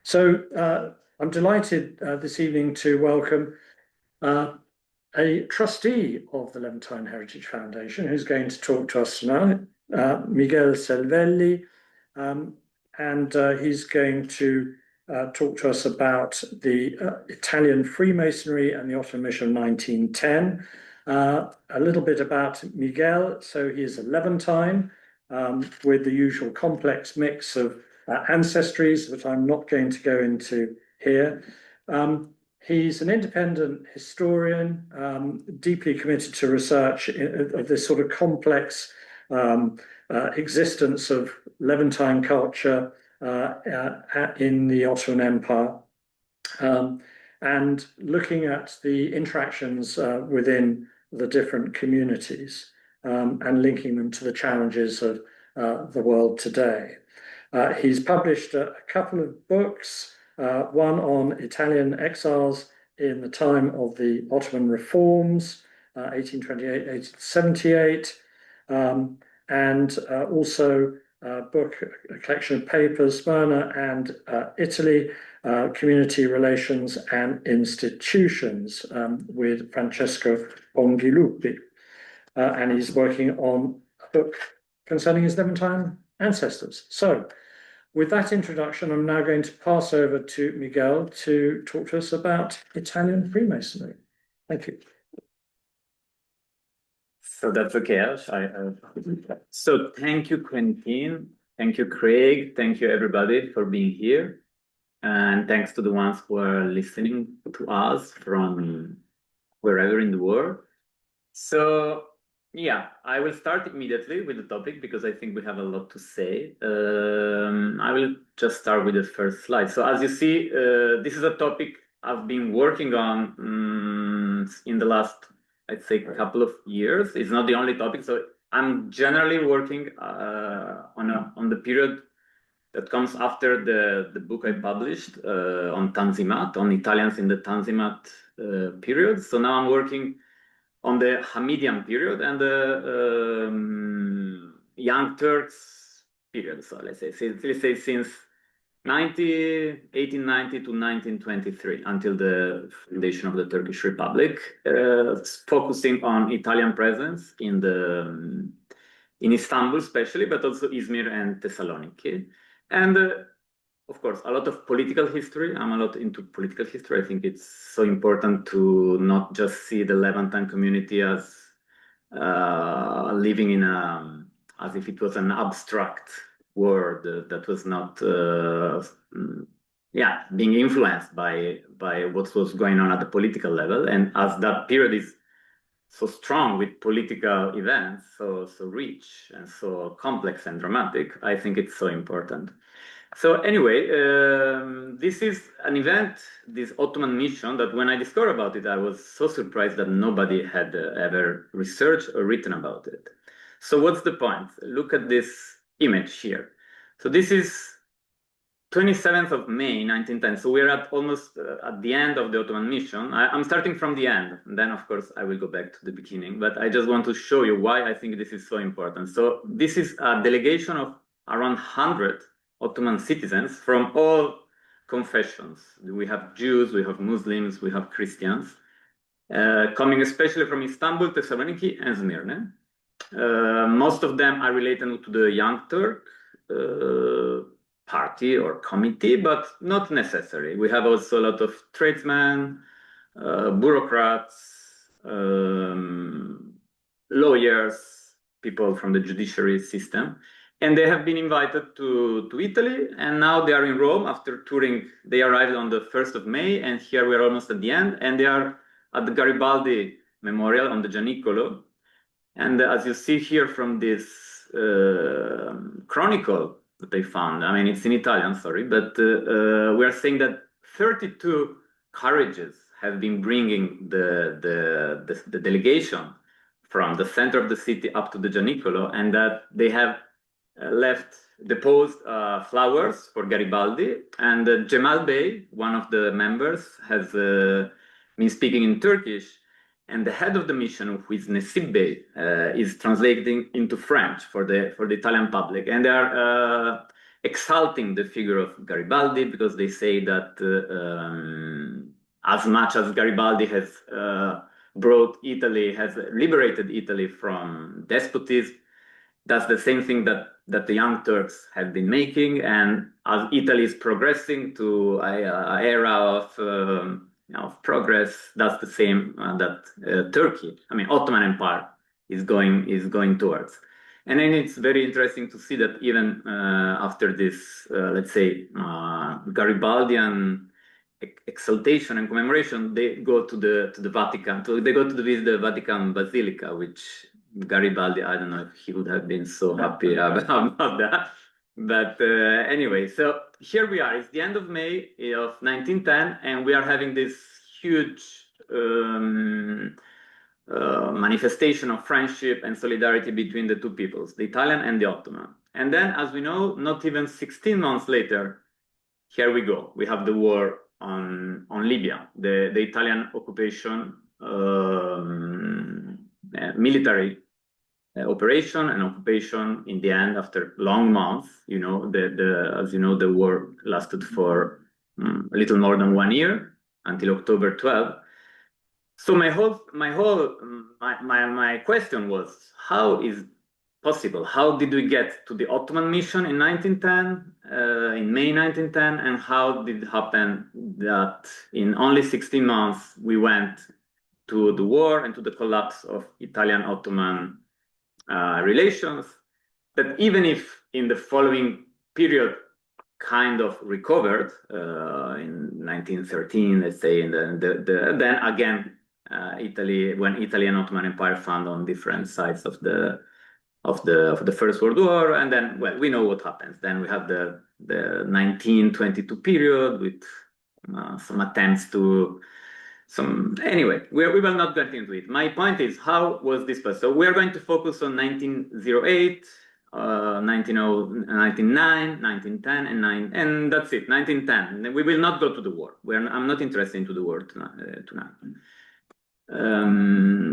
I'm delighted this evening to welcome uh, a trustee of the Levantine Heritage Foundation who's going to talk to us tonight, Miguel Selvelli, um, and he's going to talk to us about the Italian Freemasonry and the Ottoman Mission of 1910. A little bit about Miguel. So he is a Levantine with the usual complex mix of ancestries that I'm not going to go into here. He's an independent historian, deeply committed to research of this sort of complex existence of Levantine culture in the Ottoman Empire, and looking at the interactions within the different communities and linking them to the challenges of the world today. He's published a couple of books, one on Italian exiles in the time of the Ottoman reforms, 1828, 1878, and also a book, a collection of papers, Smyrna and Italy, Community Relations and Institutions, with Francesco Pongiluppi. And he's working on a book concerning his Levantine ancestors. So, with that introduction, I'm now going to pass over to Miguel to talk to us about Italian Freemasonry. Thank you. So that's okay. So thank you, Quentin. Thank you, Craig. Thank you, everybody, for being here. And thanks to the ones who are listening to us from wherever in the world. So yeah, I will start immediately with the topic because I think we have a lot to say. I will just start with the first slide. So as you see, this is a topic I've been working on in the last, I'd say, couple of years. It's not the only topic. So I'm generally working on the period that comes after the book I published on Tanzimat, on Italians in the Tanzimat period. So now I'm working on the Hamidian period and the Young Turks period. So let's say since 1890 to 1923 until the foundation of the Turkish Republic, focusing on Italian presence in Istanbul especially, but also Izmir and Thessaloniki. And of course, a lot of political history. I'm a lot into political history. I think it's so important to not just see the Levantine community as living in as if it was an abstract world that was not, being influenced by what was going on at the political level. And as that period is so strong with political events, so rich and so complex and dramatic, I think it's so important. So anyway, this is an event, this Ottoman mission, that when I discovered about it, I was so surprised that nobody had ever researched or written about it. So what's the point? Look at this image here. So this is 27th of May, 1910. So we're at almost at the end of the Ottoman mission. I'm starting from the end. And then, of course, I will go back to the beginning. But I just want to show you why I think this is so important. So this is a delegation of around 100 Ottoman citizens from all confessions. We have Jews, we have Muslims, we have Christians, coming especially from Istanbul, Thessaloniki, and Smyrna. Most of them are related to the Young Turk party or committee, but not necessary. We have also a lot of tradesmen, bureaucrats, lawyers, people from the judiciary system. And they have been invited to Italy, and now they are in Rome after touring. They arrived on the 1st of May, and here we're almost at the end, and they are at the Garibaldi Memorial on the Gianicolo. And as you see here from this chronicle that they found, I mean, it's in Italian, sorry, but we are saying that 32 carriages have been bringing the delegation from the center of the city up to the Gianicolo, and that they have deposed flowers for Garibaldi. And Cemal Bey, one of the members, has been speaking in Turkish, and the head of the mission, who is Nesib Bey, is translating into French for the Italian public. And they are exalting the figure of Garibaldi, because they say that as much as Garibaldi has brought Italy, has liberated Italy from despotism, that's the same thing that the Young Turks have been making. And as Italy is progressing to an era of progress, that's the same that Turkey, I mean Ottoman Empire, is going towards. And then it's very interesting to see that even after this, let's say, Garibaldian exaltation and commemoration, they go to the Vatican. They go to visit the Vatican Basilica, which Garibaldi, I don't know if he would have been so happy about that. But anyway, so here we are. It's the end of May of 1910, and we are having this huge manifestation of friendship and solidarity between the two peoples, the Italian and the Ottoman. And then, as we know, not even 16 months later, here we go. We have the war on Libya, the Italian occupation, military operation and occupation. In the end, after long months, as you know, the war lasted for a little more than 1 year, until October 12. So my question was, how is possible? How did we get to the Ottoman mission in 1910, in May 1910, and how did it happen that in only 16 months we went to the war and to the collapse of Italian-Ottoman relations? That even if in the following period kind of recovered in 1913, let's say, and then again, when Italy and Ottoman Empire found on different sides of the First World War, and then, well, we know what happens. Then we have the 1922 period with some attempts to anyway, we will not get into it. My point is, how was this passed? So we are going to focus on 1908, 1909, 1910, and that's it, 1910. We will not go to the war. I'm not interested into the war tonight.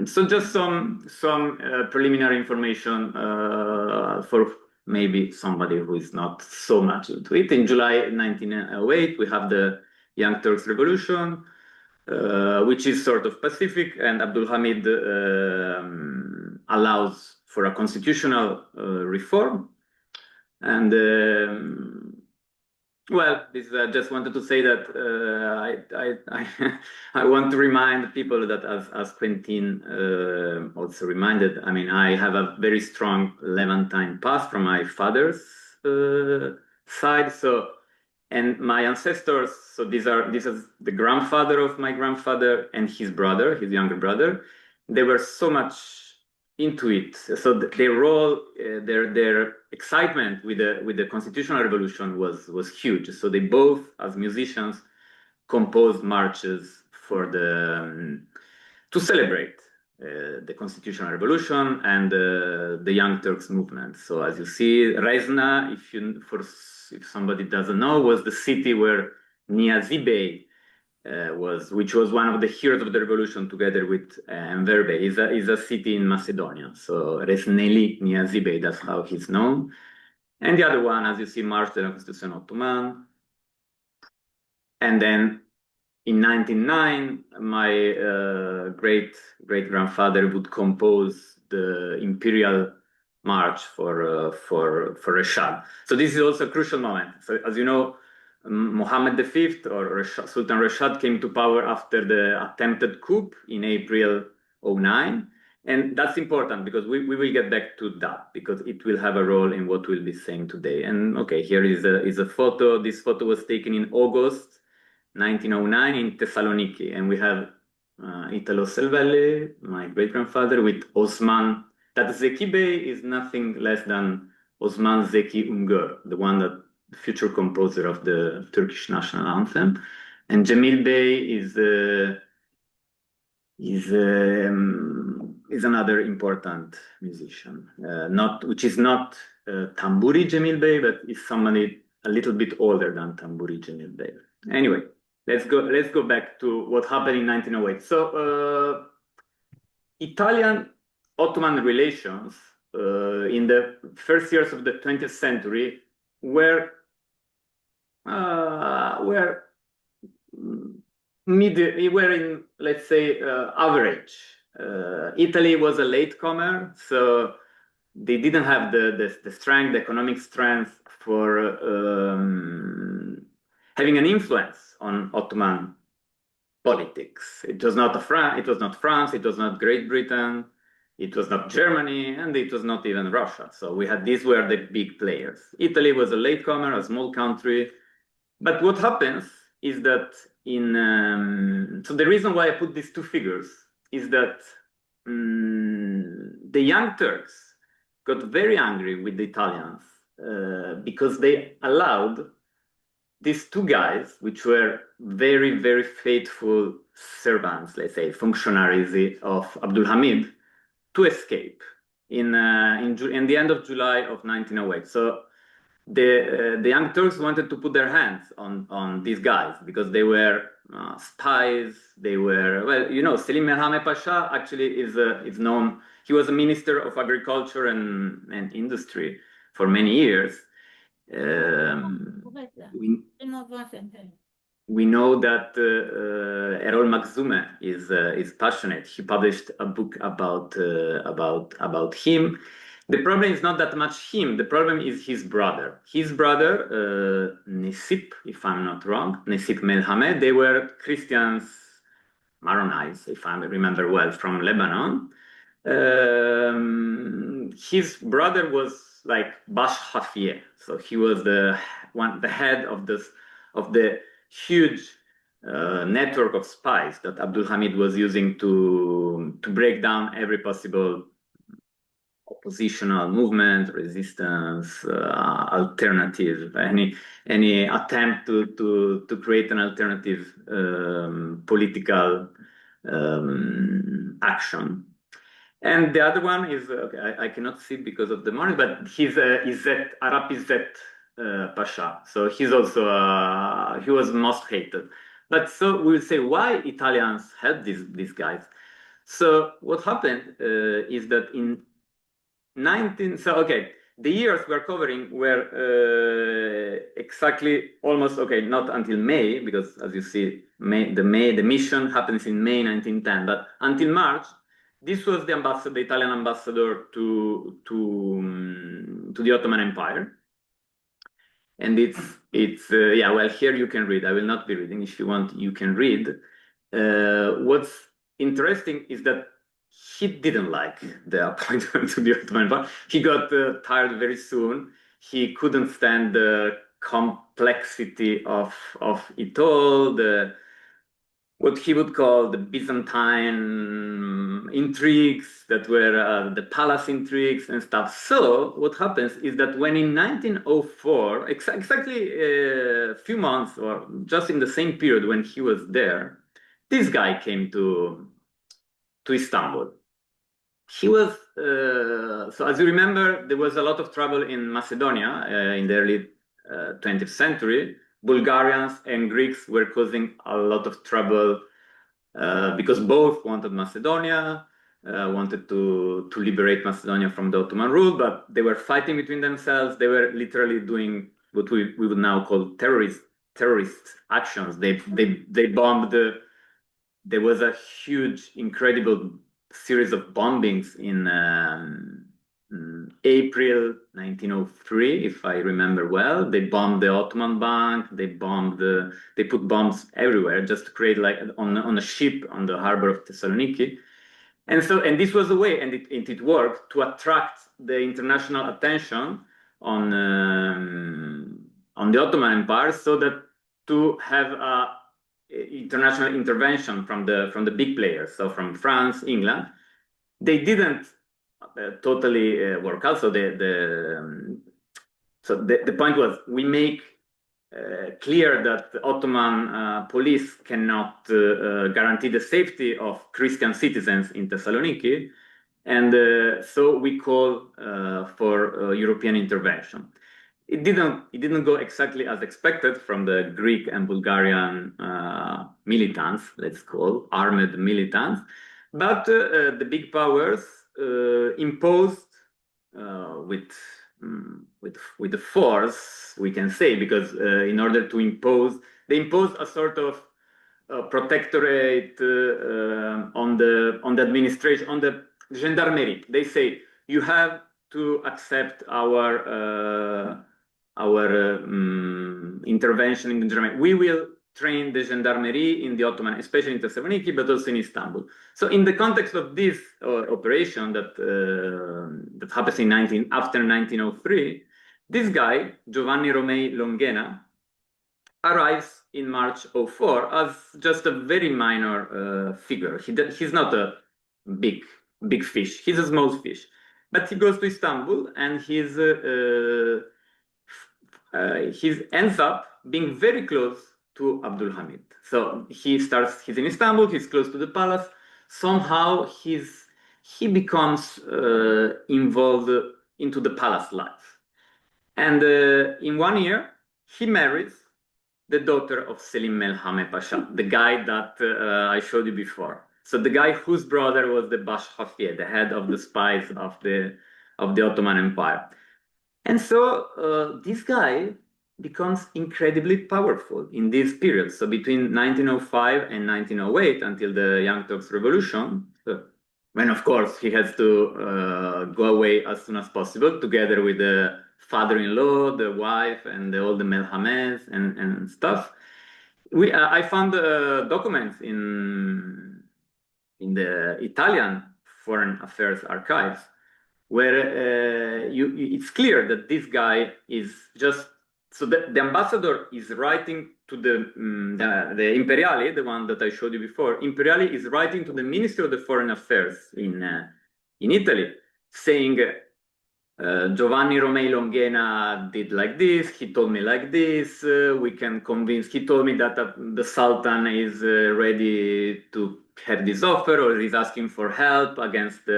So just some preliminary information for maybe somebody who is not so much into it. In July 1908, we have the Young Turks Revolution, which is sort of pacific, and Abdul Hamid allows for a constitutional reform. And well, this I just wanted to say that I want to remind people that, as Quentin also reminded, I mean, I have a very strong Levantine past from my father's side. So, and my ancestors, so this is the grandfather of my grandfather and his brother, his younger brother. They were so much into it. So their role, their excitement with the constitutional revolution was huge. So they both, as musicians, composed marches for to celebrate the constitutional revolution and the Young Turks movement. So as you see, Rezna, if somebody doesn't know, was the city where Niazi Bey which was one of the heroes of the revolution, together with Enver Bey. Is a city in Macedonia. So Resneli Niazi Bey, that's how he's known. And the other one, as you see, March de la Constitution Ottoman. And then in 1909, my great-grandfather would compose the imperial march for Reshad. So this is also a crucial moment. So as you know, Mohammed V, or Sultan Reshad, came to power after the attempted coup in April 2009. And that's important because we will get back to that, because it will have a role in what we'll be saying today. And okay, here is a photo. This photo was taken in August 1909 in Thessaloniki. And we have Italo Selvelli, my great-grandfather, with Osman. That Zeki Bey is nothing less than Osman Zeki Ungör, the one that the future composer of the Turkish national anthem. And Cemil Bey is another important musician, which is not Tamburi Cemil Bey, but is somebody a little bit older than Tamburi Cemil Bey. Anyway, let's go back to what happened in 1908. So Italian-Ottoman relations in the first years of the 20th century were were were in, let's say, average. Italy was a latecomer, so they didn't have the strength, the economic strength for having an influence on Ottoman politics. It was not it was not France, it was not Great Britain, it was not Germany, and it was not even Russia. So these were the big players. Italy was a latecomer, a small country. But what happens is that so the reason why I put these two figures is that the young Turks got very angry with the Italians because they allowed these two guys, which were very, very faithful servants, let's say, functionaries of Abdul Hamid, to escape in the end of July of 1908. So the Young Turks wanted to put their hands on these guys because they were spies. They were, well, you know, Selim Merhame Pasha actually is known. He was a minister of agriculture and industry for many years. We know that Erol Makzume is passionate. He published a book about him. The problem is not that much him. The problem is his brother. His brother, Nisip, if I'm not wrong, Nisip Melhame, they were Christians, Maronites, if I remember well, from Lebanon. His brother was like Bash Hafie, so he was the head of the huge network of spies that Abdul Hamid was using to break down every possible oppositional movement, resistance, alternative, any attempt to create an alternative political action. And the other one is, okay, I cannot see because of the morning, but he's Izzet, Arap Izzet Pasha. So he's also, he was most hated. But so we'll say why Italians helped these guys. So what happened is that in the years we're covering were exactly almost, okay, not until May, because as you see, the mission happens in May 1910, but until March, this was the Italian ambassador to the Ottoman Empire. And it's yeah, well, here you can read. I will not be reading. If you want, you can read. What's interesting is that he didn't like the appointment to the Ottoman Empire. He got tired very soon. He couldn't stand the complexity of it all, what he would call the Byzantine intrigues that were the palace intrigues and stuff. So what happens is that when in 1904, exactly a few months or just in the same period when he was there, this guy came to Istanbul. He was, so as you remember, there was a lot of trouble in Macedonia in the early 20th century. Bulgarians and Greeks were causing a lot of trouble because both wanted Macedonia, wanted to liberate Macedonia from the Ottoman rule, but they were fighting between themselves. They were literally doing what we would now call terrorist actions. They bombed there was a huge, incredible series of bombings in April 1903, if I remember well. They bombed the Ottoman Bank. They put bombs everywhere just to create, like, on a ship on the harbor of Thessaloniki. And this was a way, and it worked, to attract the international attention on the Ottoman Empire, so that to have international intervention from the big players, so from France, England. They didn't totally work out. So the point was, we make clear that the Ottoman police cannot guarantee the safety of Christian citizens in Thessaloniki, and so we call for European intervention. It didn't go exactly as expected from the Greek and Bulgarian militants, let's call armed militants, but the big powers imposed with with the force, we can say, because in order to impose, they impose a sort of protectorate on the administration, on the gendarmerie. They say you have to accept our intervention in Germany. We will train the gendarmerie in the Ottoman, especially in Thessaloniki, but also in Istanbul. So in the context of this operation that happens after 1903, this guy, Giovanni Romei Longhena, arrives in March 04 as just a very minor figure. He's not a big fish. He's a small fish. But he goes to Istanbul and he ends up being very close to Abdul Hamid. So he's in Istanbul, he's close to the palace. Somehow he becomes involved into the palace life. And in 1 year, he marries the daughter of Selim Melhame Pasha, the guy that I showed you before. So the guy whose brother was the Bash Hafiye, the head of the spies of the Ottoman Empire. And so this guy becomes incredibly powerful in this period. So between 1905 and 1908, until the Young Turks Revolution, when of course he has to go away as soon as possible, together with the father-in-law, the wife, and all the Melhames and stuff. I found documents in the Italian Foreign Affairs archives where it's clear that this guy is just, so the ambassador is writing to the Imperiali, the one that I showed you before. Imperiali is writing to the Ministry of the Foreign Affairs in Italy, saying, Giovanni Romei Longhena did like this, he told me like this, we can convince, he told me that the Sultan is ready to have this offer, or he's asking for help against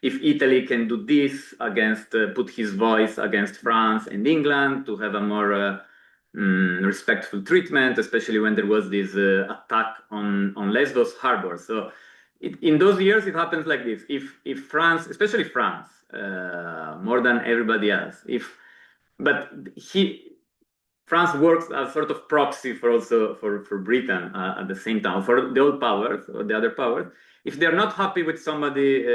if Italy can do this against, put his voice against France and England to have a more respectful treatment, especially when there was this attack on Lesbos harbor. So in those years, it happens like this. If France, especially France, more than everybody else, France works as sort of proxy for Britain at the same time, for the old powers or the other powers. If they're not happy with somebody,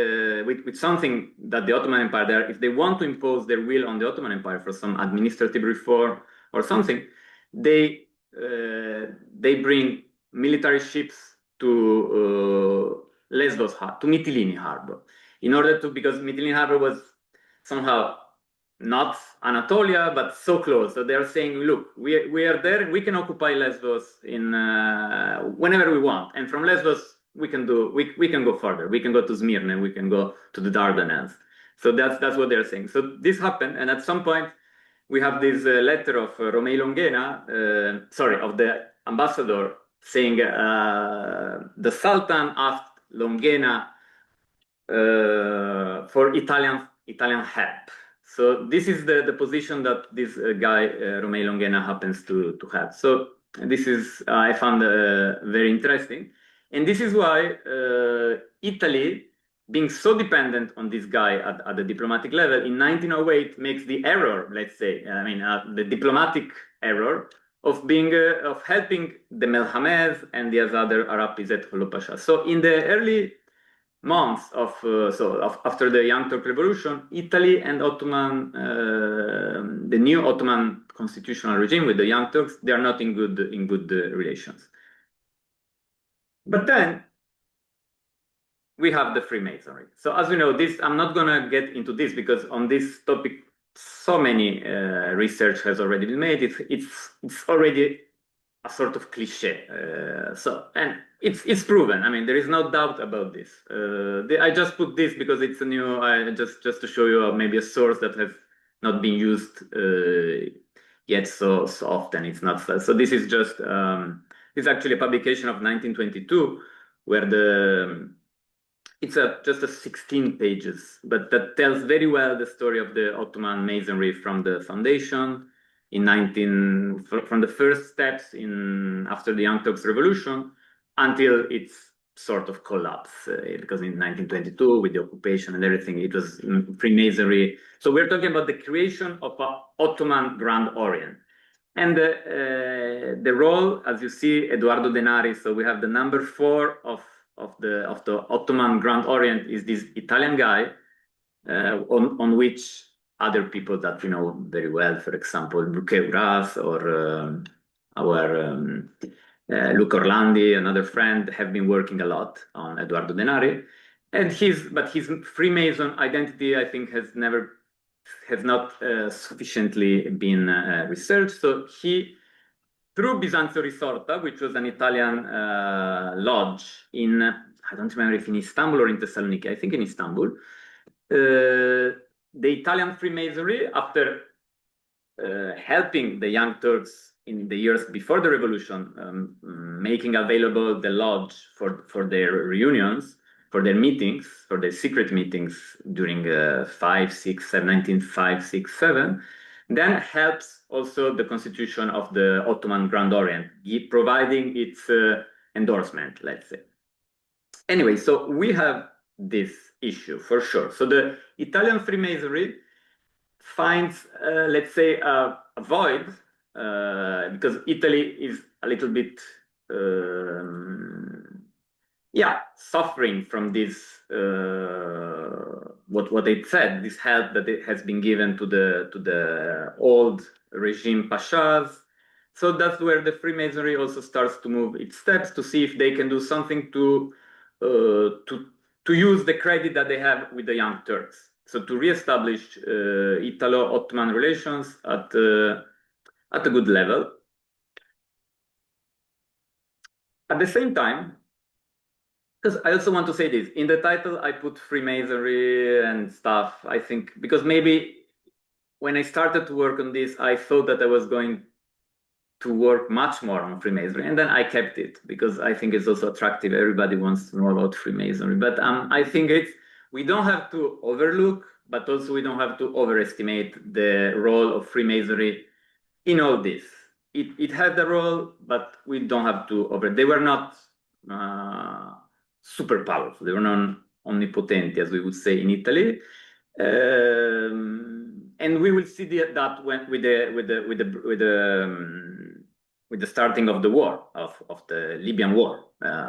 with something that the Ottoman Empire, if they want to impose their will on the Ottoman Empire for some administrative reform or something, they bring military ships to Lesbos, to Mytilene harbor, in order to, because Mytilene harbor was somehow not Anatolia, but so close. So they're saying, look, we are there, we can occupy Lesbos in whenever we want, and from Lesbos we can go further. We can go to Smyrna, we can go to the Dardanelles. So that's what they're saying. So this happened, and at some point we have this letter of Romei Longhena, of the ambassador, saying the Sultan asked Longhena for Italian help. So this is the position that this guy Romei Longhena happens to have. So this is I found very interesting, and this is why Italy, being so dependent on this guy at the diplomatic level, in 1908 makes the error, let's say, the diplomatic error of helping the Melhames and the other Arab Izzet Pasha. So in the early months after the Young Turk Revolution, Italy and Ottoman, the new Ottoman constitutional regime with the Young Turks, they are not in good relations. But then we have the Freemasonry. So as we know, I'm not gonna get into this because on this topic, so many research has already been made. It's already a sort of cliche. And it's proven. I mean, there is no doubt about this. I just put this because it's a new, just to show you maybe a source that has not been used yet so often. It's not so. This is just it's actually a publication of 1922, where it's just 16 pages, but that tells very well the story of the Ottoman Masonry from the foundation from the first steps after the Young Turks Revolution until its sort of collapse because in 1922, with the occupation and everything, it was Freemasonry. So we're talking about the creation of an Ottoman Grand Orient. And the role, as you see, Eduardo Denari, so we have the number 4 of the Ottoman Grand Orient is this Italian guy, on which other people that we know very well, for example, Luque Uras or our Luca Orlandi, another friend, have been working a lot on Eduardo Denari. And his Freemason identity, I think, has not sufficiently been researched. So he, through Bisanzio Risorta, which was an Italian lodge in, I don't remember if in Istanbul or in Thessaloniki, I think in Istanbul, the Italian Freemasonry, after helping the Young Turks in the years before the revolution, making available the lodge for their reunions, for their meetings, for their secret meetings during 5, 6, 7, 1905, 6, 7, then helps also the constitution of the Ottoman Grand Orient, providing its endorsement, let's say. Anyway, so we have this issue for sure. So the Italian Freemasonry finds, let's say, a void because Italy is a little bit, suffering from this, what they said, this help that it has been given to the old regime pashas. So that's where the Freemasonry also starts to move its steps to see if they can do something to use the credit that they have with the Young Turks. So to reestablish Italo-Ottoman relations at a good level. At the same time, because I also want to say this, in the title I put Freemasonry and stuff, I think, because maybe when I started to work on this, I thought that I was going to work much more on Freemasonry, and then I kept it because I think it's also attractive. Everybody wants to know about Freemasonry, but I think we don't have to overlook, but also we don't have to overestimate the role of Freemasonry in all this. It had the role, but we don't have to they were not super powerful. They were not omnipotent, as we would say in Italy. And we will see that with the starting of the war, of the Libyan war.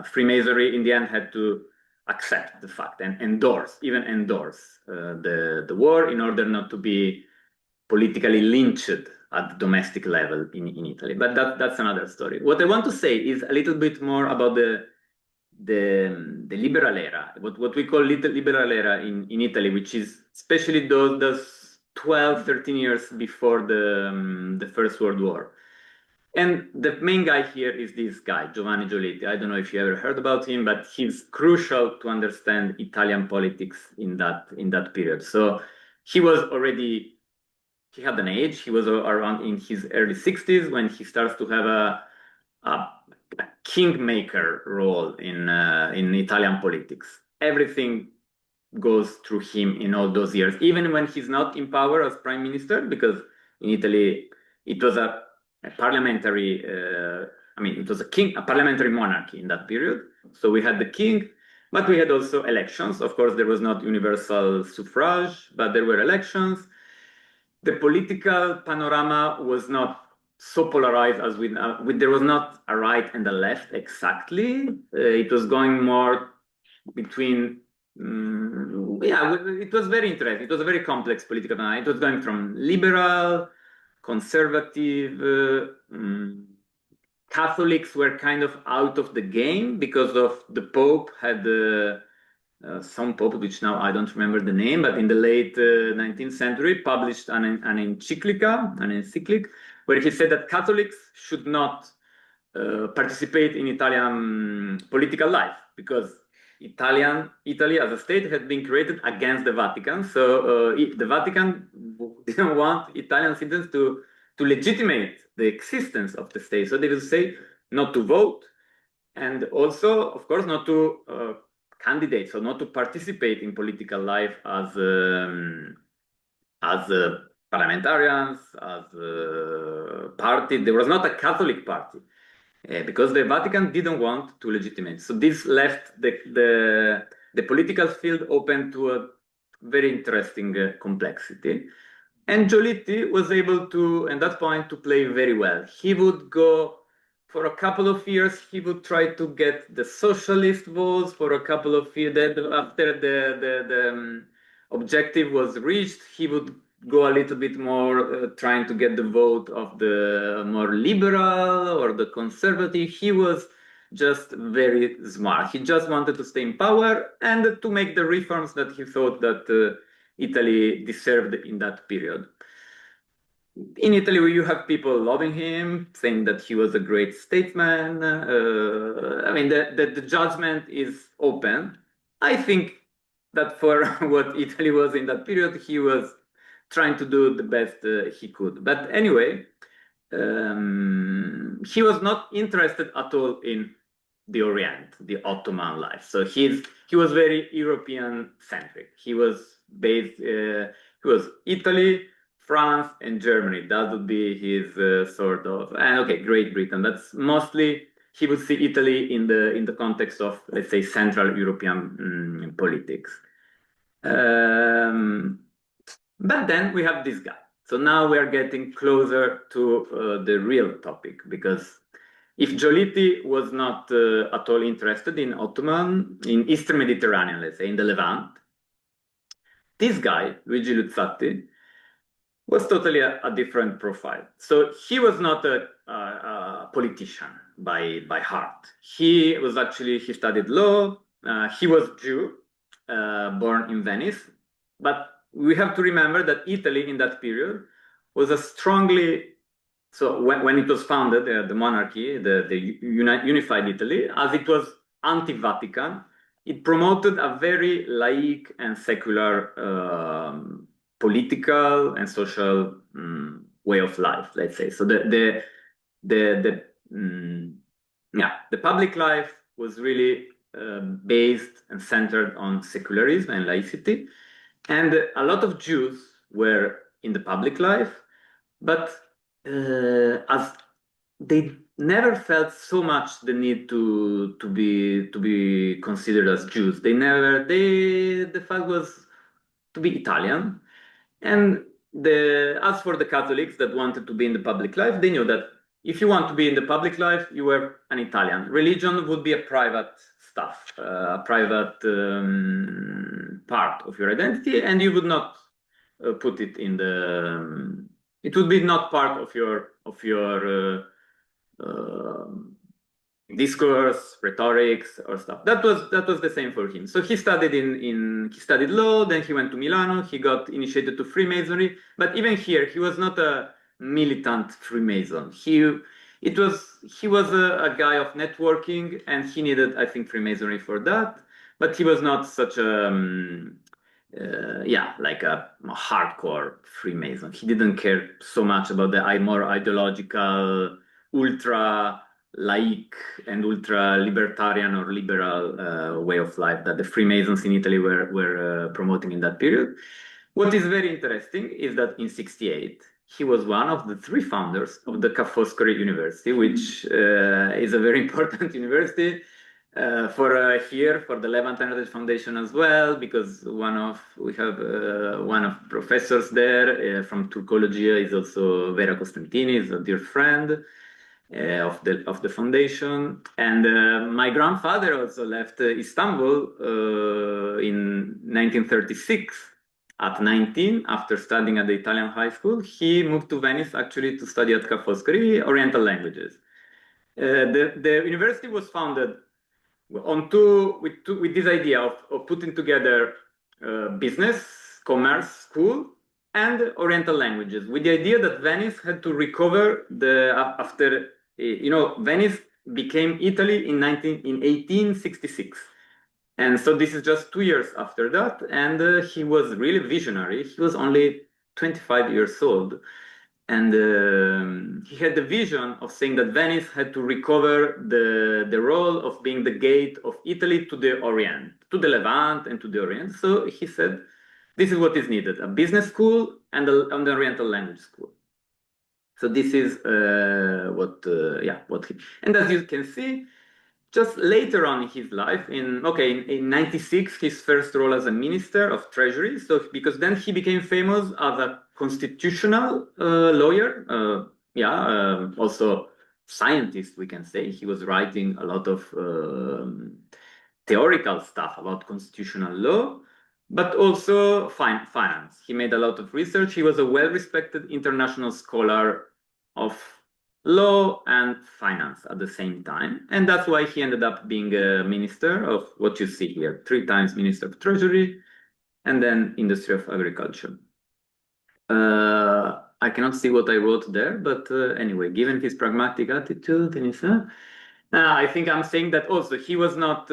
Freemasonry in the end had to accept the fact and endorse the war in order not to be politically lynched at the domestic level in Italy. But that's another story. What I want to say is a little bit more about the liberal era, what we call liberal era in Italy, which is especially those 12, 13 years before the First World War. And the main guy here is this guy, Giovanni Giolitti. I don't know if you ever heard about him, but he's crucial to understand Italian politics in that period. So he had an age. He was around in his early 60s when he starts to have a kingmaker role in Italian politics. Everything goes through him in all those years, even when he's not in power as prime minister, because in Italy it was a parliamentary, it was a parliamentary monarchy in that period. So we had the king, but we had also elections. Of course, there was not universal suffrage, but there were elections. The political panorama was not so polarized as there was not a right and a left exactly. It was going more between, it was very interesting. It was a very complex political panorama. It was going from liberal, conservative, Catholics were kind of out of the game because of the Pope had some Pope, which now I don't remember the name, but in the late 19th century published an encyclic, where he said that Catholics should not participate in Italian political life because Italy as a state had been created against the Vatican. So the Vatican didn't want Italian citizens to legitimate the existence of the state. So they would say not to vote, and also, of course, not to candidate, so not to participate in political life as parliamentarians, as a party. There was not a Catholic party. because the Vatican didn't want to legitimate. So this left the political field open to a very interesting complexity. And Giolitti was able to, at that point, to play very well. He would go for a couple of years, he would try to get the socialist votes for a couple of years. After the objective was reached, he would go a little bit more trying to get the vote of the more liberal or the conservative. He was just very smart. He just wanted to stay in power and to make the reforms that he thought that Italy deserved in that period. In Italy, you have people loving him, saying that he was a great statesman. I mean, the judgment is open. I think that for what Italy was in that period, he was trying to do the best he could. But anyway, he was not interested at all in the Orient, the Ottoman life. So he was very European centric. He was based. He was Italy, France, and Germany. That would be his sort of. And okay, Great Britain. That's mostly he would see Italy in the context of, let's say, Central European politics. But then we have this guy. So now we are getting closer to the real topic, because if Giolitti was not at all interested in Ottoman, in Eastern Mediterranean, let's say, in the Levant, this guy, Luigi Luzzatti, was totally a different profile. So he was not a politician by heart. He studied law. He was Jew, born in Venice. But we have to remember that Italy in that period was so when it was founded, the monarchy, the unified Italy, as it was anti-Vatican, it promoted a very laïc and secular political and social way of life, let's say. So the public life was really based and centered on secularism and laicity, and a lot of Jews were in the public life, but as they never felt so much the need to be considered as Jews. The fact was to be Italian. And as for the Catholics that wanted to be in the public life, they knew that if you want to be in the public life, you were an Italian. Religion would be a private stuff, a private part of your identity, and you would not put it in the. It would be not part of your discourse, rhetorics, or stuff. That was the same for him. So he studied he studied law. Then he went to Milano. He got initiated to Freemasonry. But even here, he was not a militant Freemason. He was a guy of networking, and he needed, I think, Freemasonry for that. But he was not such a like a hardcore Freemason. He didn't care so much about the more ideological, ultra laïc and ultra libertarian or liberal way of life that the Freemasons in Italy were promoting in that period. What is very interesting is that in '68 he was one of the 3 founders of the Ca' Foscari University, which is a very important university for the Levant Heritage Foundation as well, because we have one of professors there from Turcologia is also Vera Costantini, is a dear friend of the foundation. And my grandfather also left Istanbul in 1936 at 19 after studying at the Italian high school. He moved to Venice actually to study at Ca' Foscari Oriental languages. The university was founded with this idea of putting together business, commerce school, and Oriental languages, with the idea that Venice had to recover after Venice became Italy in 1866, and so this is just 2 years after that. And he was really visionary. He was only 25 years old. And he had the vision of saying that Venice had to recover the role of being the gate of Italy to the Orient, to the Levant and to the Orient. So he said, this is what is needed: a business school and an Oriental language school. So this is what he, and as you can see, just later on in his life, in 96, his first role as a minister of treasury. So because then he became famous as a constitutional lawyer, also scientist, we can say. He was writing a lot of theoretical stuff about constitutional law, but also finance. He made a lot of research. He was a well-respected international scholar of law and finance at the same time. And that's why he ended up being a minister of what you see here, 3 times minister of treasury, and then industry of agriculture. I cannot see what I wrote there, but anyway, given his pragmatic attitude, I think I'm saying that also he was not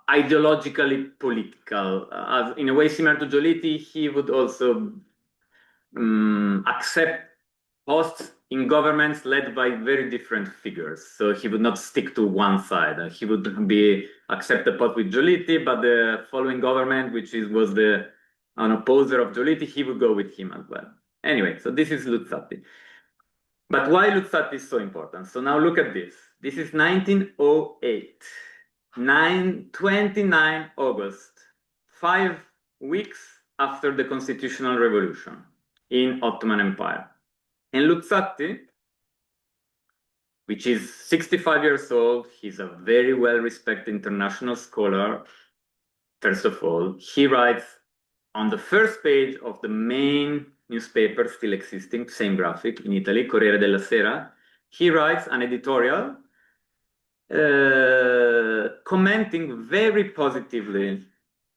ideologically political. In a way similar to Giolitti, he would also accept posts in governments led by very different figures. So he would not stick to one side. He would accept a post with Giolitti, but the following government, which was an opposer of Giolitti, he would go with him as well. Anyway, so this is Luzzatti. But why Luzzatti is so important? So now look at this. This is 1908, 29 August, 5 weeks after the Constitutional Revolution in Ottoman Empire. And Luzzatti, which is 65 years old, he's a very well-respected international scholar. First of all, he writes on the first page of the main newspaper still existing, same graphic in Italy, Corriere della Sera, he writes an editorial commenting very positively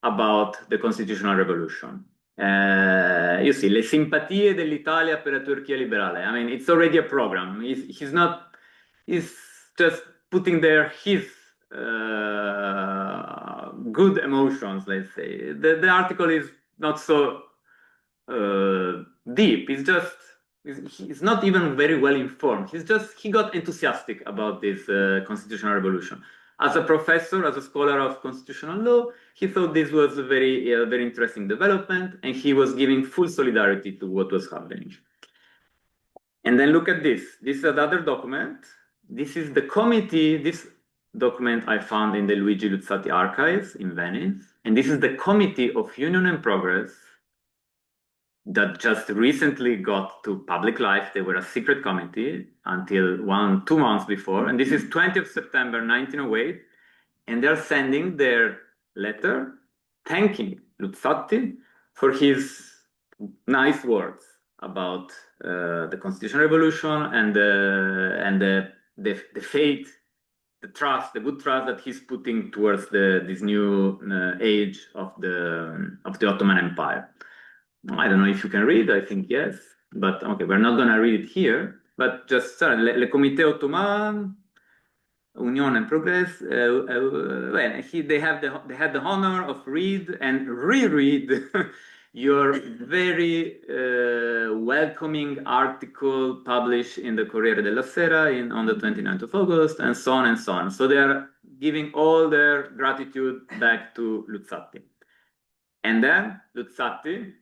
about the Constitutional Revolution. You see, le simpatie dell'Italia per la Turchia liberale. I mean, it's already a program. He's just putting there his good emotions, let's say. The article is not so deep. He's not even very well informed. He got enthusiastic about this Constitutional Revolution. As a professor, as a scholar of constitutional law, he thought this was a very interesting development, and he was giving full solidarity to what was happening. And then look at this. This is another document. This is the committee. This document I found in the Luigi Luzzatti archives in Venice. And this is the Committee of Union and Progress that just recently got to public life. They were a secret committee until 2 months before. And this is 20th September 1908. And they're sending their letter thanking Luzzatti for his nice words about the Constitutional Revolution and the faith, the trust, the good trust that he's putting towards this new age of the Ottoman Empire. I don't know if you can read, I think yes, but okay, we're not gonna read it here, but just le Comité Ottoman, Union and Progress, they had the honor of read and reread your very welcoming article published in the Corriere della Sera on the 29th of August, and so on and so on. So they are giving all their gratitude back to Luzzatti. And then Luzzatti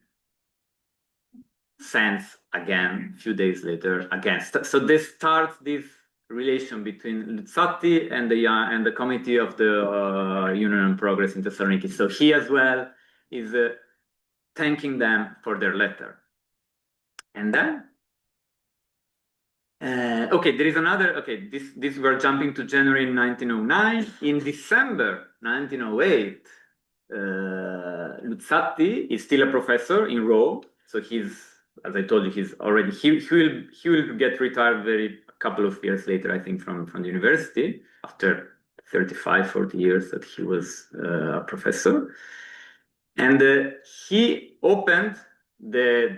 sends again, a few days later, again. So this starts this relation between Luzzatti and the Committee of the Union and Progress in Thessaloniki. So he as well is thanking them for their letter. And then, there is another, this we're jumping to January 1909. In December 1908, Luzzatti is still a professor in Rome. So he's, as I told you, he will get retired a couple of years later, I think, from the university after 35, 40 years that he was a professor. And he opened the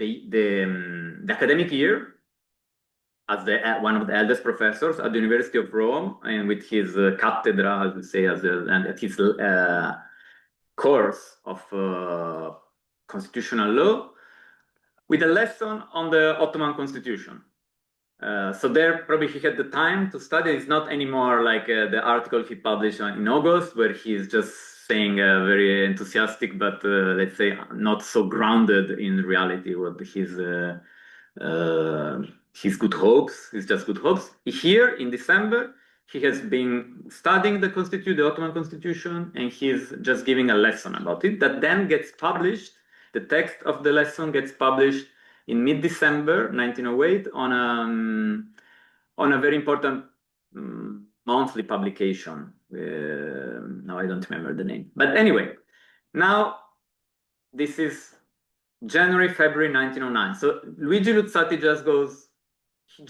academic year as one of the eldest professors at the University of Rome, and with his cathedra, as we say, and at his course of constitutional law, with a lesson on the Ottoman Constitution. So there, probably he had the time to study. It's not anymore like the article he published in August, where he's just saying very enthusiastic, but let's say not so grounded in reality. What his good hopes, his just good hopes. Here in December, he has been studying the constitution, the Ottoman constitution, and he's just giving a lesson about it that then gets published. The text of the lesson gets published in mid-December 1908 on a very important monthly publication. Now I don't remember the name. But anyway, now this is January, February 1909. So Luigi Luzzati he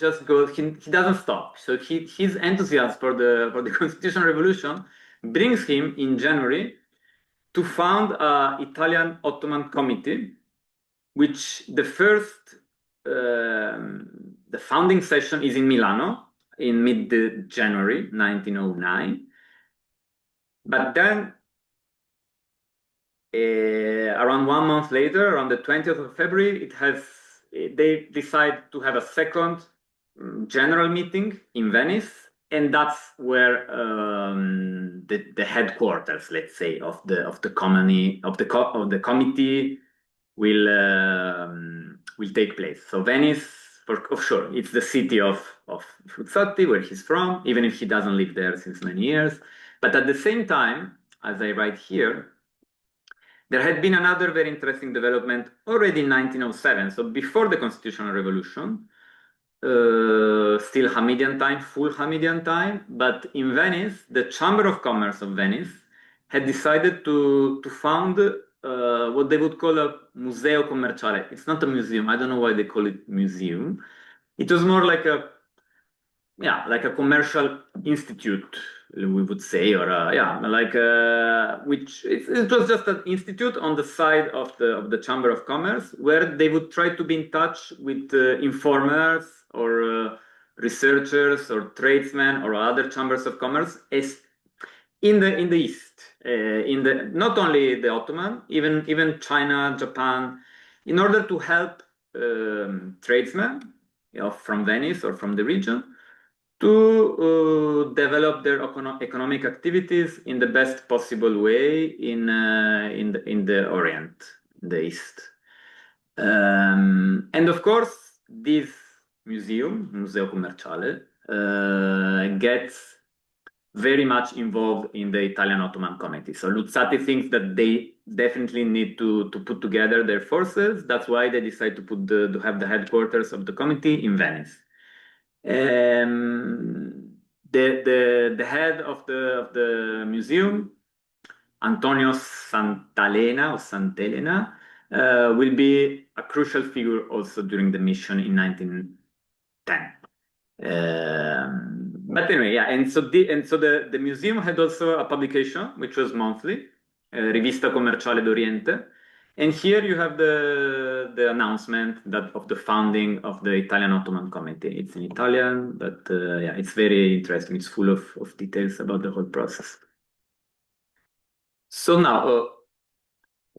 doesn't stop. So his enthusiasm for the Constitutional Revolution brings him in January to found an Italian Ottoman committee, which the founding session is in Milano in mid-January 1909. But then around 1 month later, around the 20th of February, they decide to have a second general meeting in Venice, and that's where the headquarters, let's say, of the committee will take place. So Venice, for sure, it's the city of Luzzati, where he's from, even if he doesn't live there since many years. But at the same time, as I write here, there had been another very interesting development already in 1907, so before the Constitutional Revolution, still Hamidian time, full Hamidian time, but in Venice, the Chamber of Commerce of Venice had decided to found what they would call a museo commerciale. It's not a museum. I don't know why they call it museum. It was more like a commercial institute, we would say, or which it was just an institute on the side of the Chamber of Commerce, where they would try to be in touch with informers or researchers or tradesmen or other chambers of commerce in the East, not only the Ottoman, even China, Japan, in order to help tradesmen, from Venice or from the region, to develop their economic activities in the best possible way in the Orient, the East. And of course, this Museo Commerciale, gets very much involved in the Italian Ottoman Committee. So Luzzati thinks that they definitely need to put together their forces. That's why they decide to have the headquarters of the committee in Venice. The head of the museum, Antonio Sant'Elena, will be a crucial figure also during the mission in 1910. But anyway, yeah, and so the museum had also a publication which was monthly, Rivista Commerciale d'Oriente, and here you have the announcement of the founding of the Italian Ottoman Committee. It's in Italian, but yeah, it's very interesting. It's full of details about the whole process. So now,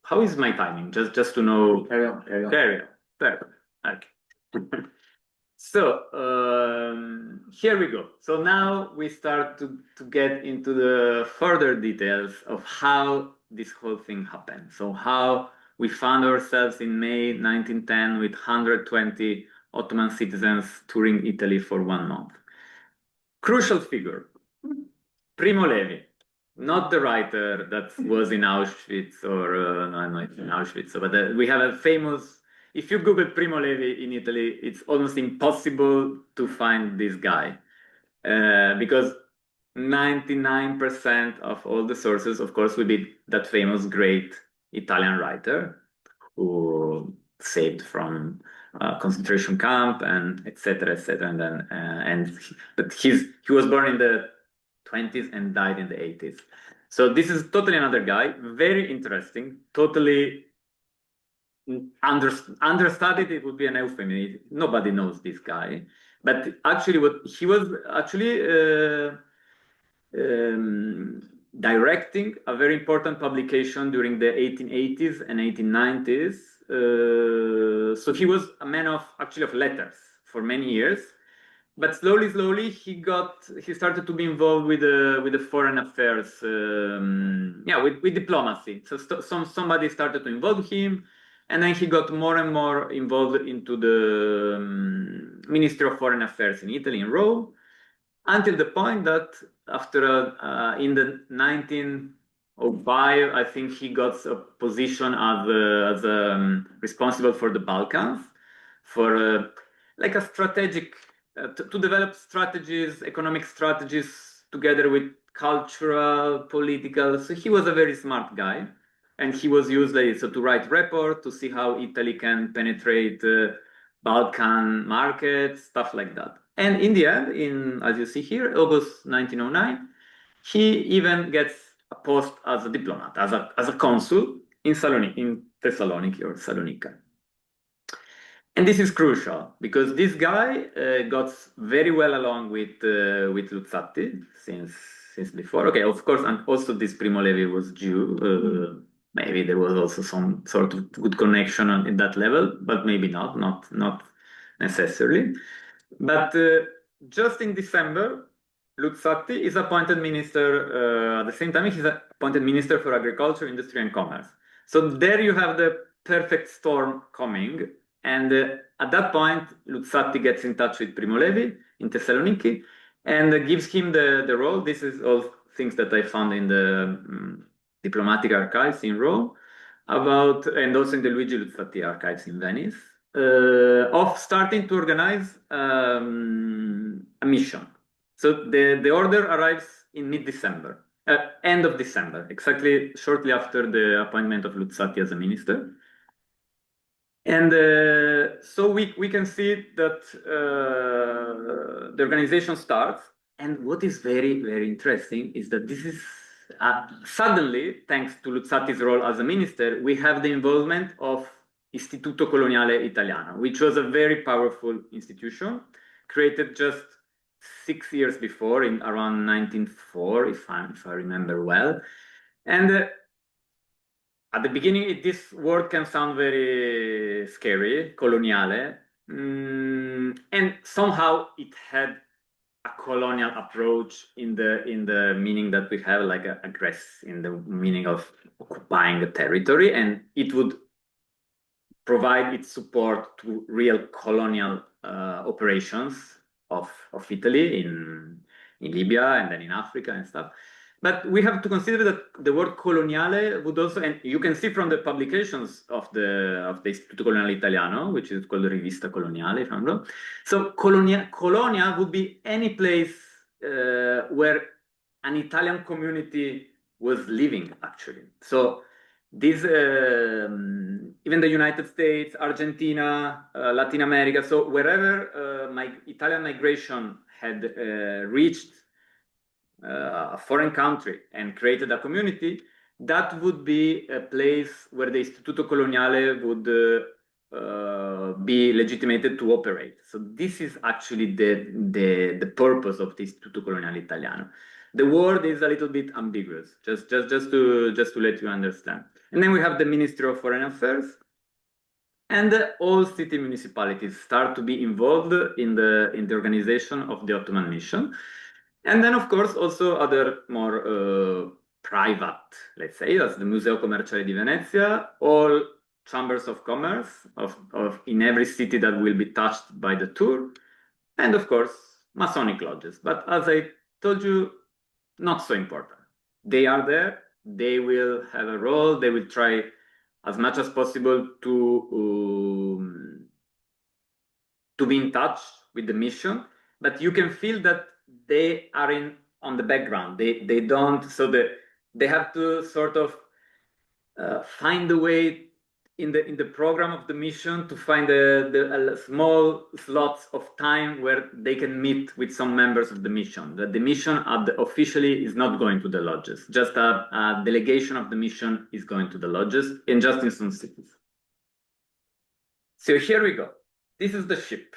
how is my timing? Just to know. Carry on. Perfect. Okay. So here we go. So now we start to get into the further details of how this whole thing happened. So how we found ourselves in May 1910 with 120 Ottoman citizens touring Italy for 1 month. Crucial figure, Primo Levi, not the writer that was in Auschwitz or not in Auschwitz, but we have a famous. If you Google Primo Levi in Italy, it's almost impossible to find this guy because 99% of all the sources, of course, will be that famous great Italian writer who saved from concentration camp and etc. And then but he was born in the 20s and died in the 80s. So this is totally another guy, very interesting, totally. Understudied, it would be an euphemism. Nobody knows this guy, but actually, what he was actually directing a very important publication during the 1880s and 1890s. So he was a man of letters for many years. but slowly he started to be involved with the foreign affairs, with diplomacy. So somebody started to involve him, and then he got more and more involved into the Ministry of Foreign Affairs in Italy, in Rome, until the point that after in the 1905, I think he got a position as responsible for the Balkans, for like a strategic to develop strategies, economic strategies, together with cultural, political. So he was a very smart guy, and he was used to write report to see how Italy can penetrate Balkan markets, stuff like that. And in the end, as you see here, August 1909, he even gets a post as a diplomat, as a consul in Thessaloniki or Salonika. And this is crucial because this guy got very well along with Luzzatti since before. Okay, of course, and also this Primo Levi was Jew. Maybe there was also some sort of good connection in that level, but maybe not necessarily. But just in December, Luzzatti is appointed minister. At the same time, he's appointed minister for agriculture, industry, and commerce. So there you have the perfect storm coming. And at that point, Luzzatti gets in touch with Primo Levi in Thessaloniki and gives him the role. This is all things that I found in the diplomatic archives in Rome and also in the Luigi Luzzatti archives in Venice, of starting to organize a mission. So the order arrives in mid-December, end of December, exactly shortly after the appointment of Luzzatti as a minister. And so we can see that the organization starts. And what is very, very interesting is that this is suddenly, thanks to Luzzatti's role as a minister, we have the involvement of Istituto Coloniale Italiano, which was a very powerful institution created just 6 years before, in around 1904, if I remember well. And at the beginning, this word can sound very scary, coloniale, and somehow it had a colonial approach in the meaning that we have, like aggress, in the meaning of occupying a territory, and it would provide its support to real colonial operations of Italy in Libya and then in Africa and stuff. But we have to consider that the word coloniale would also, and you can see from the publications of the Istituto Coloniale Italiano, which is called Rivista Coloniale, if I'm wrong. So colonia would be any place where an Italian community was living, actually. So this, even the United States, Argentina, Latin America, so wherever Italian migration had reached a foreign country and created a community, that would be a place where the Istituto Coloniale would be legitimated to operate. So this is actually the purpose of the Istituto Coloniale Italiano. The word is a little bit ambiguous, just to let you understand. And then we have the Ministry of Foreign Affairs, and all city municipalities start to be involved in the organization of the Ottoman mission. And then, of course, also other more private, let's say, as the Museo Commerciale di Venezia, all chambers of commerce in every city that will be touched by the tour, and of course, Masonic lodges. But as I told you, not so important. They are there, they will have a role, they will try as much as possible to be in touch with the mission, but you can feel that they are on the background. They don't, so they have to sort of find a way in the program of the mission to find the small slots of time where they can meet with some members of the mission. That the mission officially is not going to the lodges. Just a delegation of the mission is going to the lodges, and just in some cities. So here we go. This is the ship.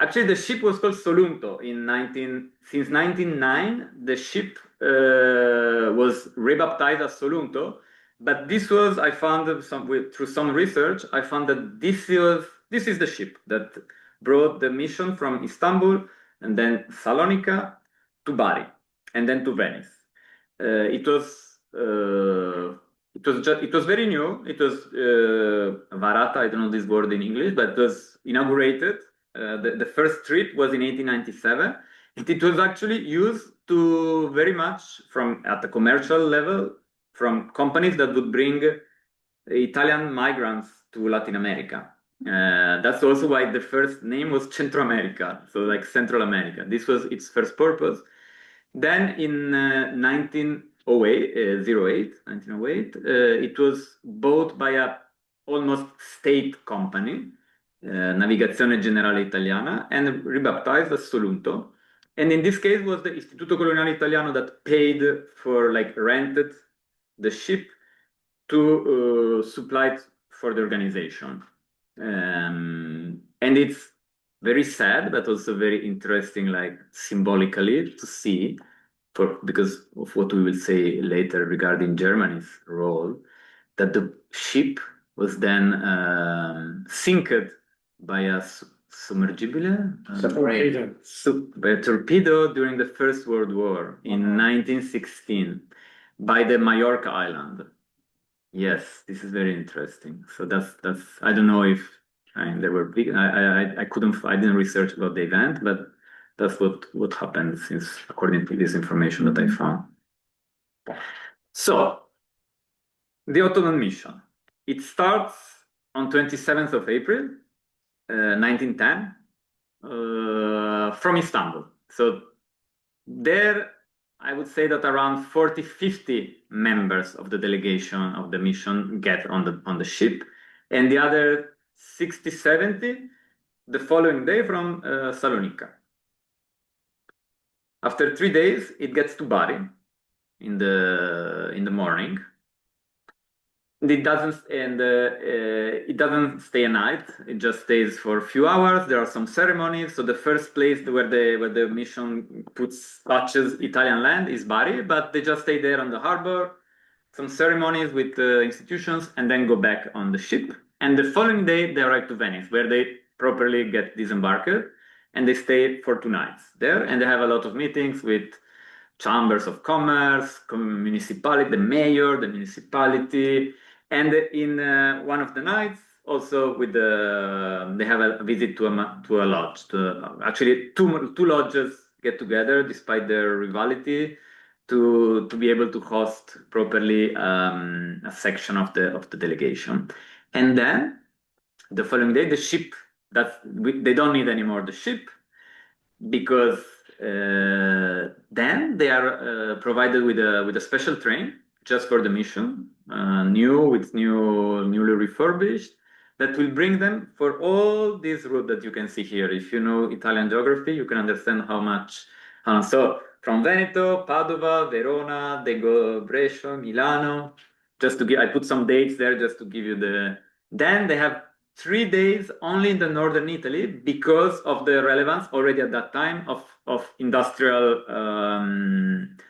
Actually, the ship was called Solunto since 1909. The ship was rebaptized as Solunto, but this was, I found through some research, I found that this is the ship that brought the mission from Istanbul and then Salonika to Bari and then to Venice. It was very new. It was varata. I don't know this word in English, but it was inaugurated. The first trip was in 1897. It was actually used to very much from at the commercial level from companies that would bring Italian migrants to Latin America. That's also why the first name was Centro America, so like Central America. This was its first purpose. Then in 1908, it was bought by a almost state company, Navigazione Generale Italiana, and rebaptized as Solunto. And in this case was the Istituto Coloniale Italiano that paid for, like, rented the ship to supply it for the organization. And it's very sad, but also very interesting, like symbolically to see, because of what we will say later regarding Germany's role, that the ship was then sinked by a submergible, by a torpedo during the First World War in 1916 by the Majorca Island. Yes, this is very interesting. So that's I don't know if there were big. I didn't research about the event, but that's what happened, since according to this information that I found. So the Ottoman mission, it starts on 27th of April, 1910, from Istanbul. So there, I would say that around 40-50 members of the delegation of the mission get on the ship, and the other 60-70 the following day from Salonika. After 3 days, it gets to Bari in the morning. It doesn't stay a night. It just stays for a few hours. There are some ceremonies. So the first place where the mission touches Italian land is Bari, but they just stay there on the harbor, some ceremonies with institutions, and then go back on the ship. And the following day they arrive to Venice, where they properly get disembarked, and they stay for 2 nights there. And they have a lot of meetings with chambers of commerce, municipality, the mayor, the municipality. And in one of the nights, also they have a visit to a lodge. Actually, two lodges get together despite their rivalry to be able to host properly a section of the delegation. And then the following day, the ship they don't need anymore the ship, because then they are provided with a special train just for the mission, newly refurbished, that will bring them for all this route that you can see here. If you know Italian geography, you can understand how much. So from Veneto, Padova, Verona, they go Brescia, Milano. I put some dates there just to give you Then they have 3 days only in the northern Italy, because of the relevance already at that time of industrial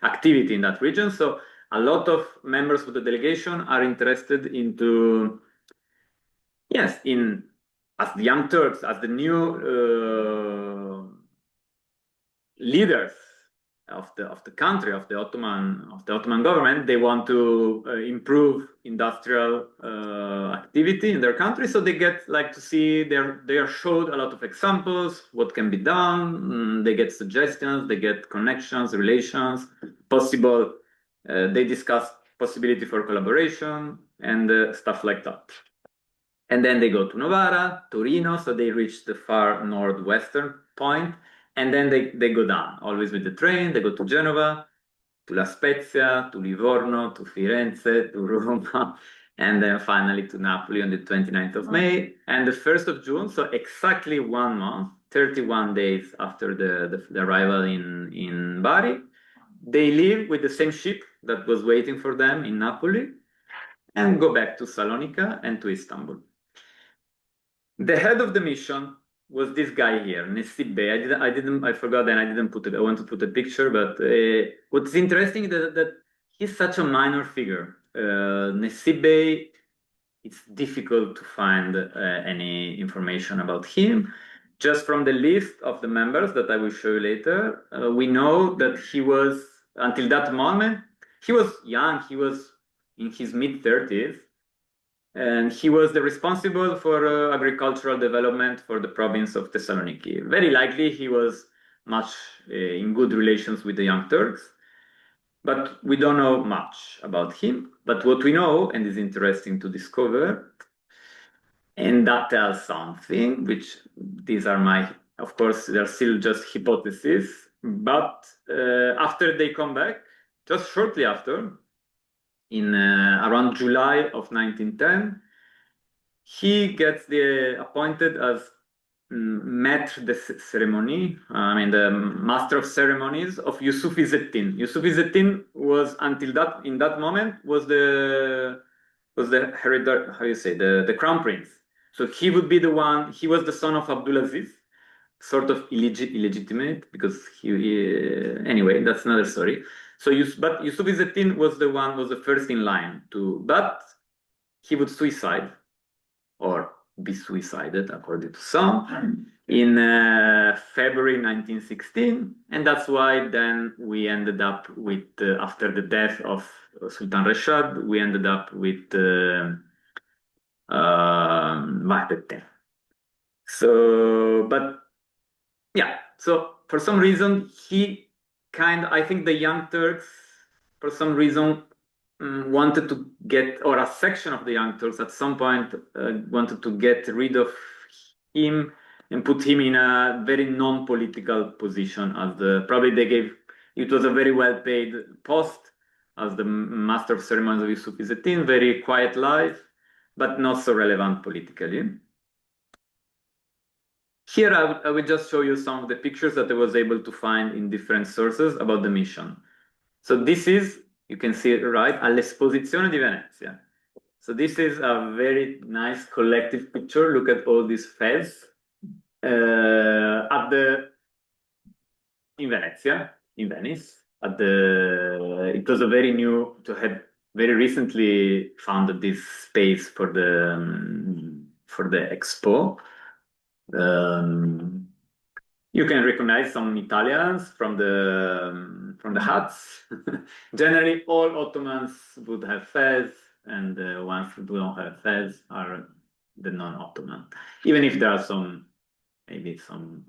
activity in that region. So a lot of members of the delegation are interested into, as the Young Turks, as the new leaders of the country, of the Ottoman government. They want to improve industrial activity in their country, so they get to see. They are showed a lot of examples, what can be done. They get suggestions, they get connections, relations, possible. They discuss possibility for collaboration and stuff like that. And then they go to Novara, Torino, so they reach the far northwestern point. And then they go down, always with the train. They go to Genova, to La Spezia, to Livorno, to Firenze, to Roma, and then finally to Napoli on the 29th of May. And the 1st of June, so exactly 1 month, 31 days after the arrival in Bari, they leave with the same ship that was waiting for them in Napoli and go back to Salonika and to Istanbul. The head of the mission was this guy here, Nessibbe. I forgot, and I didn't put it. I want to put a picture, but what's interesting is that he's such a minor figure. Nessibbe, it's difficult to find any information about him. just from the list of the members that I will show you later, we know that he was, until that moment, he was young, he was in his mid-30s, and he was the responsible for agricultural development for the province of Thessaloniki. Very likely he was much in good relations with the Young Turks, but we don't know much about him. But what we know, and is interesting to discover, and that tells something, which these are my, of course, they're still just hypotheses, but after they come back, just shortly after, in around July of 1910, he gets appointed as maître de cérémonie, I mean the master of ceremonies of Yusuf Izzettin. Yusuf Izzettin was until that in that moment was the hereditary, how you say, the crown prince. So he would be the one. He was the son of Abdulaziz, sort of illegitimate because anyway, that's another story. So but Yusuf Izzettin was the first in line to, but he would suicide or be suicided, according to some, in February 1916, and that's why then we ended up with, after the death of Sultan Rashad, we ended up with Vahdettin. So, but yeah, so for some reason, I think the Young Turks, for some reason, wanted to get, or a section of the Young Turks at some point wanted to get rid of him and put him in a very non-political position as probably it was a very well-paid post as the master of ceremonies of Yusuf Izzettin, very quiet life, but not so relevant politically. Here I will just show you some of the pictures that I was able to find in different sources about the mission. So this is, you can see it right, all'Esposizione di Venezia. So this is a very nice collective picture. Look at all these fez in Venezia, in Venice. It was a very new, to have very recently founded this space for the expo. You can recognize some Italians from the huts. Generally, all Ottomans would have fez, and the ones who don't have fez are the non-Ottoman, even if there are maybe some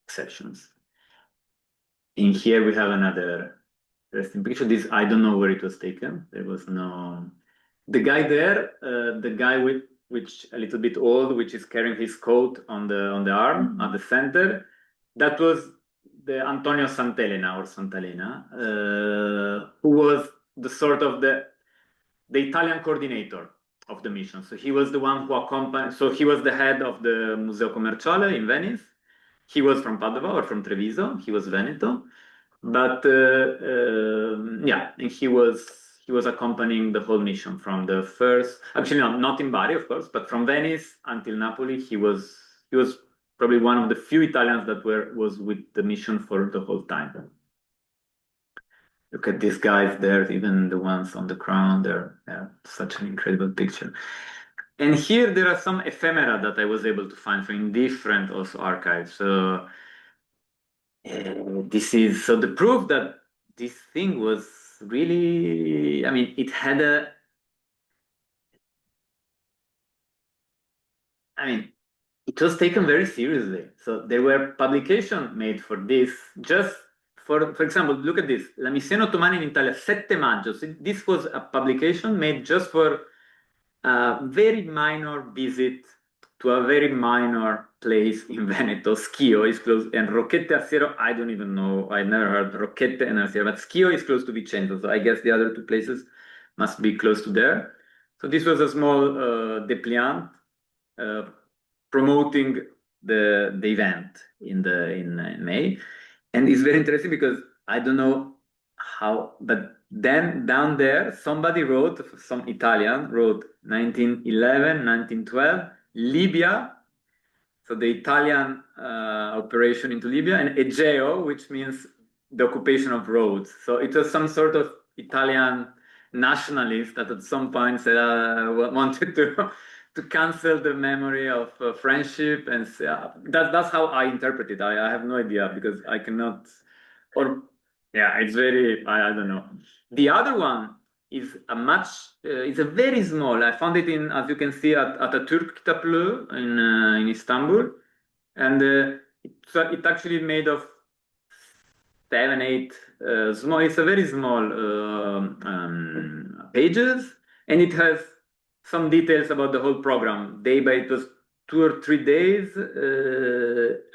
exceptions. In here, we have another interesting picture. This, I don't know where it was taken. There was no. The guy there, the guy which a little bit old, which is carrying his coat on the arm at the center. That was the Antonio Santelena or Santalena, who was the sort of the Italian coordinator of the mission. So he was the one who accompanied. So he was the head of the Museo Commerciale in Venice. He was from Padova or from Treviso. He was Veneto, but yeah, and he was accompanying the whole mission from the first, actually not in Bari, of course, but from Venice until Napoli. He was probably one of the few Italians that was with the mission for the whole time. Look at these guys there, even the ones on the crown. They're such an incredible picture. And here there are some ephemera that I was able to find from different also archives. So this is the proof that this thing was really, I mean, it had it was taken very seriously. So there were publications made for this, just for example, look at this, La Missione Ottomana in Italia, 7 Maggio. So this was a publication made just for a very minor visit to a very minor place in Veneto. Schio is close, and Rocchette Arsiero, I don't even know, I never heard Rocchette and Arsiero, but Schio is close to Vicenza, so I guess the other two places must be close to there. So this was a small dépliant promoting the event in May, and it's very interesting because I don't know how, but then down there somebody wrote, some Italian wrote 1911, 1912, Libya, so the Italian operation into Libya, and Egeo, which means the occupation of Rhodes. So it was some sort of Italian nationalist that at some point said wanted to to cancel the memory of friendship, and that's how I interpret it. I have no idea because I cannot, or yeah, it's very, I don't know. The other one is it's a very small. I found it in, as you can see, at a Turk Kitaplı in Istanbul, and it's actually made of 7, 8 small. It's a very small pages, and it has some details about the whole program. It was 2 or 3 days.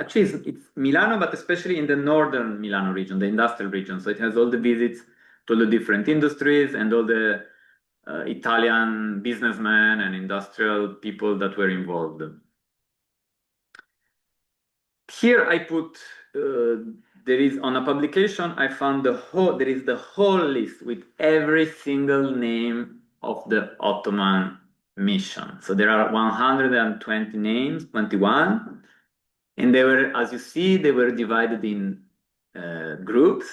Actually, it's Milano, but especially in the northern Milano region, the industrial region. So it has all the visits to all the different industries and all the Italian businessmen and industrial people that were involved. Here I put there is on a publication I found there is the whole list with every single name of the Ottoman mission. So there are 120 names, 21, and they were, as you see, they were divided in groups,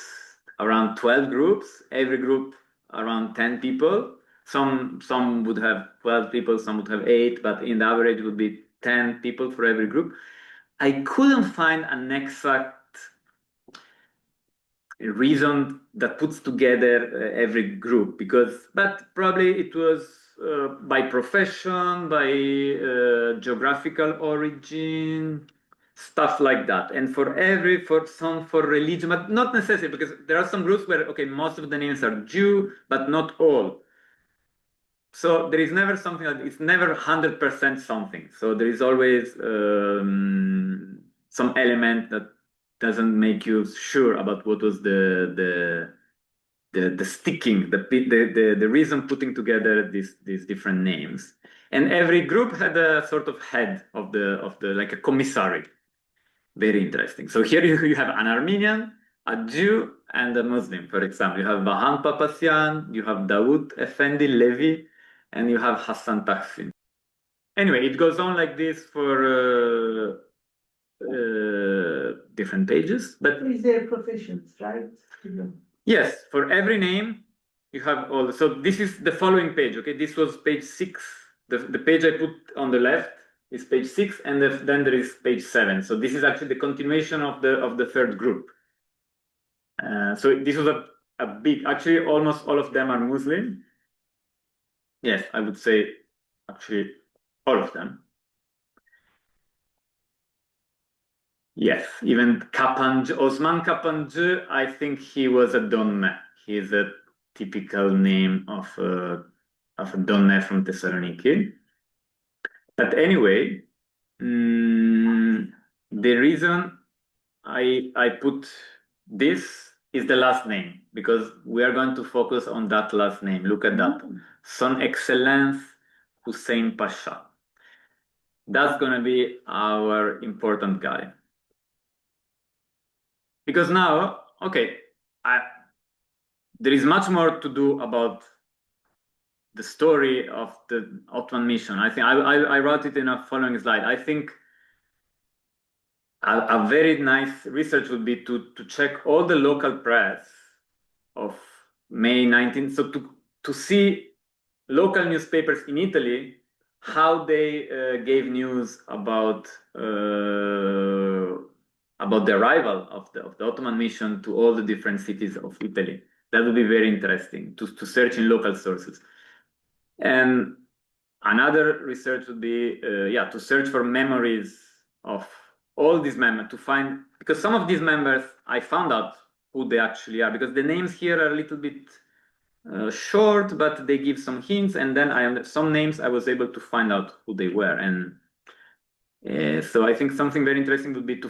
around 12 groups, every group around 10 people. Some would have 12 people, some would have 8, but in the average would be 10 people for every group. I couldn't find an exact reason that puts together every group but probably it was by profession, by geographical origin, stuff like that. And for religion, but not necessarily, because there are some groups where, okay, most of the names are Jew, but not all. So there is never something like, it's never 100% something. So there is always some element that doesn't make you sure about what was the sticking, the reason putting together these different names. And every group had a sort of head of the like a commissary. Very interesting. So here you have an Armenian, a Jew, and a Muslim, for example. You have Vahan Papassian, you have Dawood Effendi Levi, and you have Hassan Taksin. Anyway, it goes on like this for different pages. But is their professions, right? yes, for every name you have all. So this is the following page. Okay, this was page 6. The page I put on the left is page 6, and then there is page 7. So this is actually the continuation of the third group. So this was a big. Actually, almost all of them are Muslim. Yes, I would say actually all of them. Yes, even Kapancı, Osman Kapancı, I think he was a Donne. He is a typical name of a Donne from Thessaloniki. But anyway, the reason I put this is the last name, because we are going to focus on that last name. Look at that. Son Excellence Hussein Pasha. That's going to be our important guy. Because now, okay, there is much more to do about the story of the Ottoman mission. I think I wrote it in a following slide. I think a very nice research would be to check all the local press of May 19th. So to see local newspapers in Italy, how they gave news about the arrival of the Ottoman mission to all the different cities of Italy. That would be very interesting to search in local sources. And another research would be, to search for memories of all these members, to find, because some of these members, I found out who they actually are, because the names here are a little bit short, but they give some hints, and then some names I was able to find out who they were. And so I think something very interesting would be to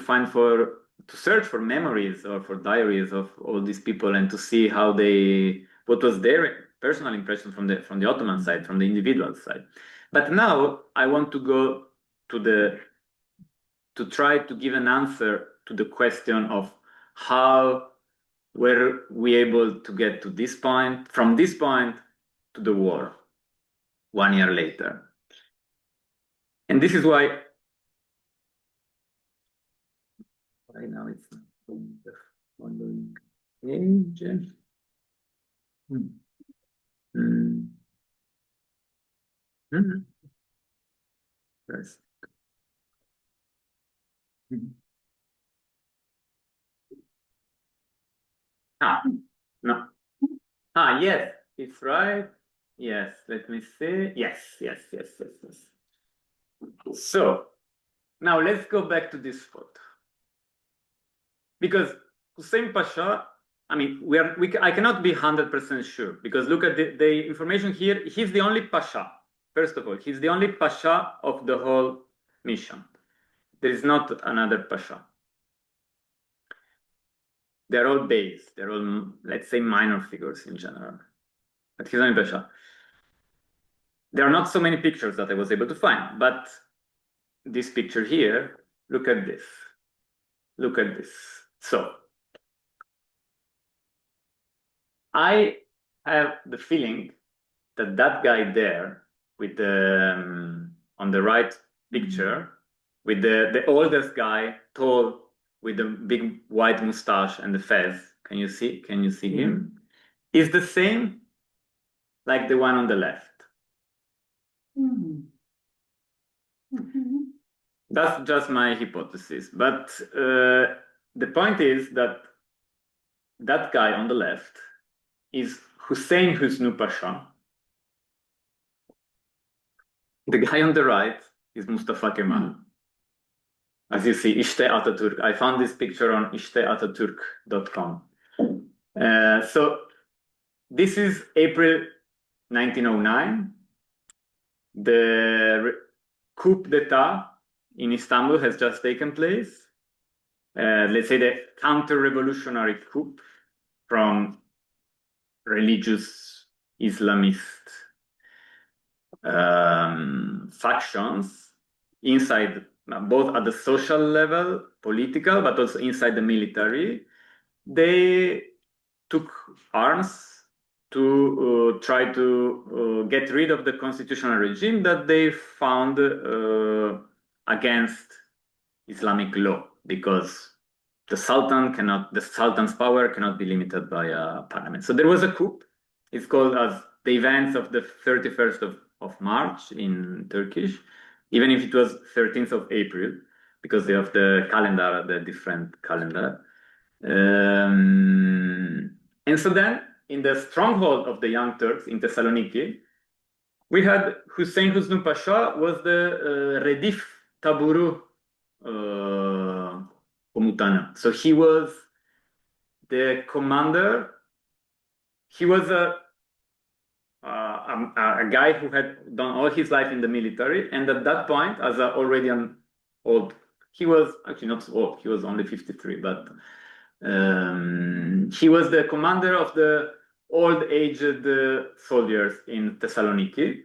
search for memories or for diaries of all these people, and to see what was their personal impression from the Ottoman side, from the individual side. But now I want to go to try to give an answer to the question of how were we able to get to this point, from this point to the war 1 year later. And this is why right now it's not the following page. Yes. No. Yes, it's right. Yes, let me see. Yes. So now let's go back to this photo. Because Hussein Pasha, I mean, I cannot be 100% sure, because look at the information here. He's the only Pasha. First of all, he's the only Pasha of the whole mission. There is not another Pasha. They're all beys. They're all, let's say, minor figures in general. But he's only Pasha. There are not so many pictures that I was able to find, but this picture here, look at this. Look at this. So I have the feeling that that guy there with the on the right picture, with the oldest guy, tall, with the big white mustache and the fez. Can you see him? Is the same like the one on the left. That's just my hypothesis, but the point is that that guy on the left is Hussein Husnu Pasha. The guy on the right is Mustafa Kemal. As you see, İşte Atatürk. I found this picture on işteatatürk.com. So this is April 1909. The coup d'etat in Istanbul has just taken place. Let's say the counter-revolutionary coup from religious Islamist factions inside, both at the social level, political, but also inside the military. They took arms to try to get rid of the constitutional regime that they found against Islamic law, because the Sultan's power cannot be limited by a parliament. So there was a coup. It's called as the events of the 31st of March in Turkish, even if it was 13th of April, because they have the calendar, the different calendar. And so then, in the stronghold of the Young Turks in Thessaloniki, we had Hussein Husnu Pasha was the Redif Taburu Komutanı. So he was the commander. He was a guy who had done all his life in the military, and at that point, as already an old, he was actually not so old. He was only 53, but he was the commander of the old-aged soldiers in Thessaloniki.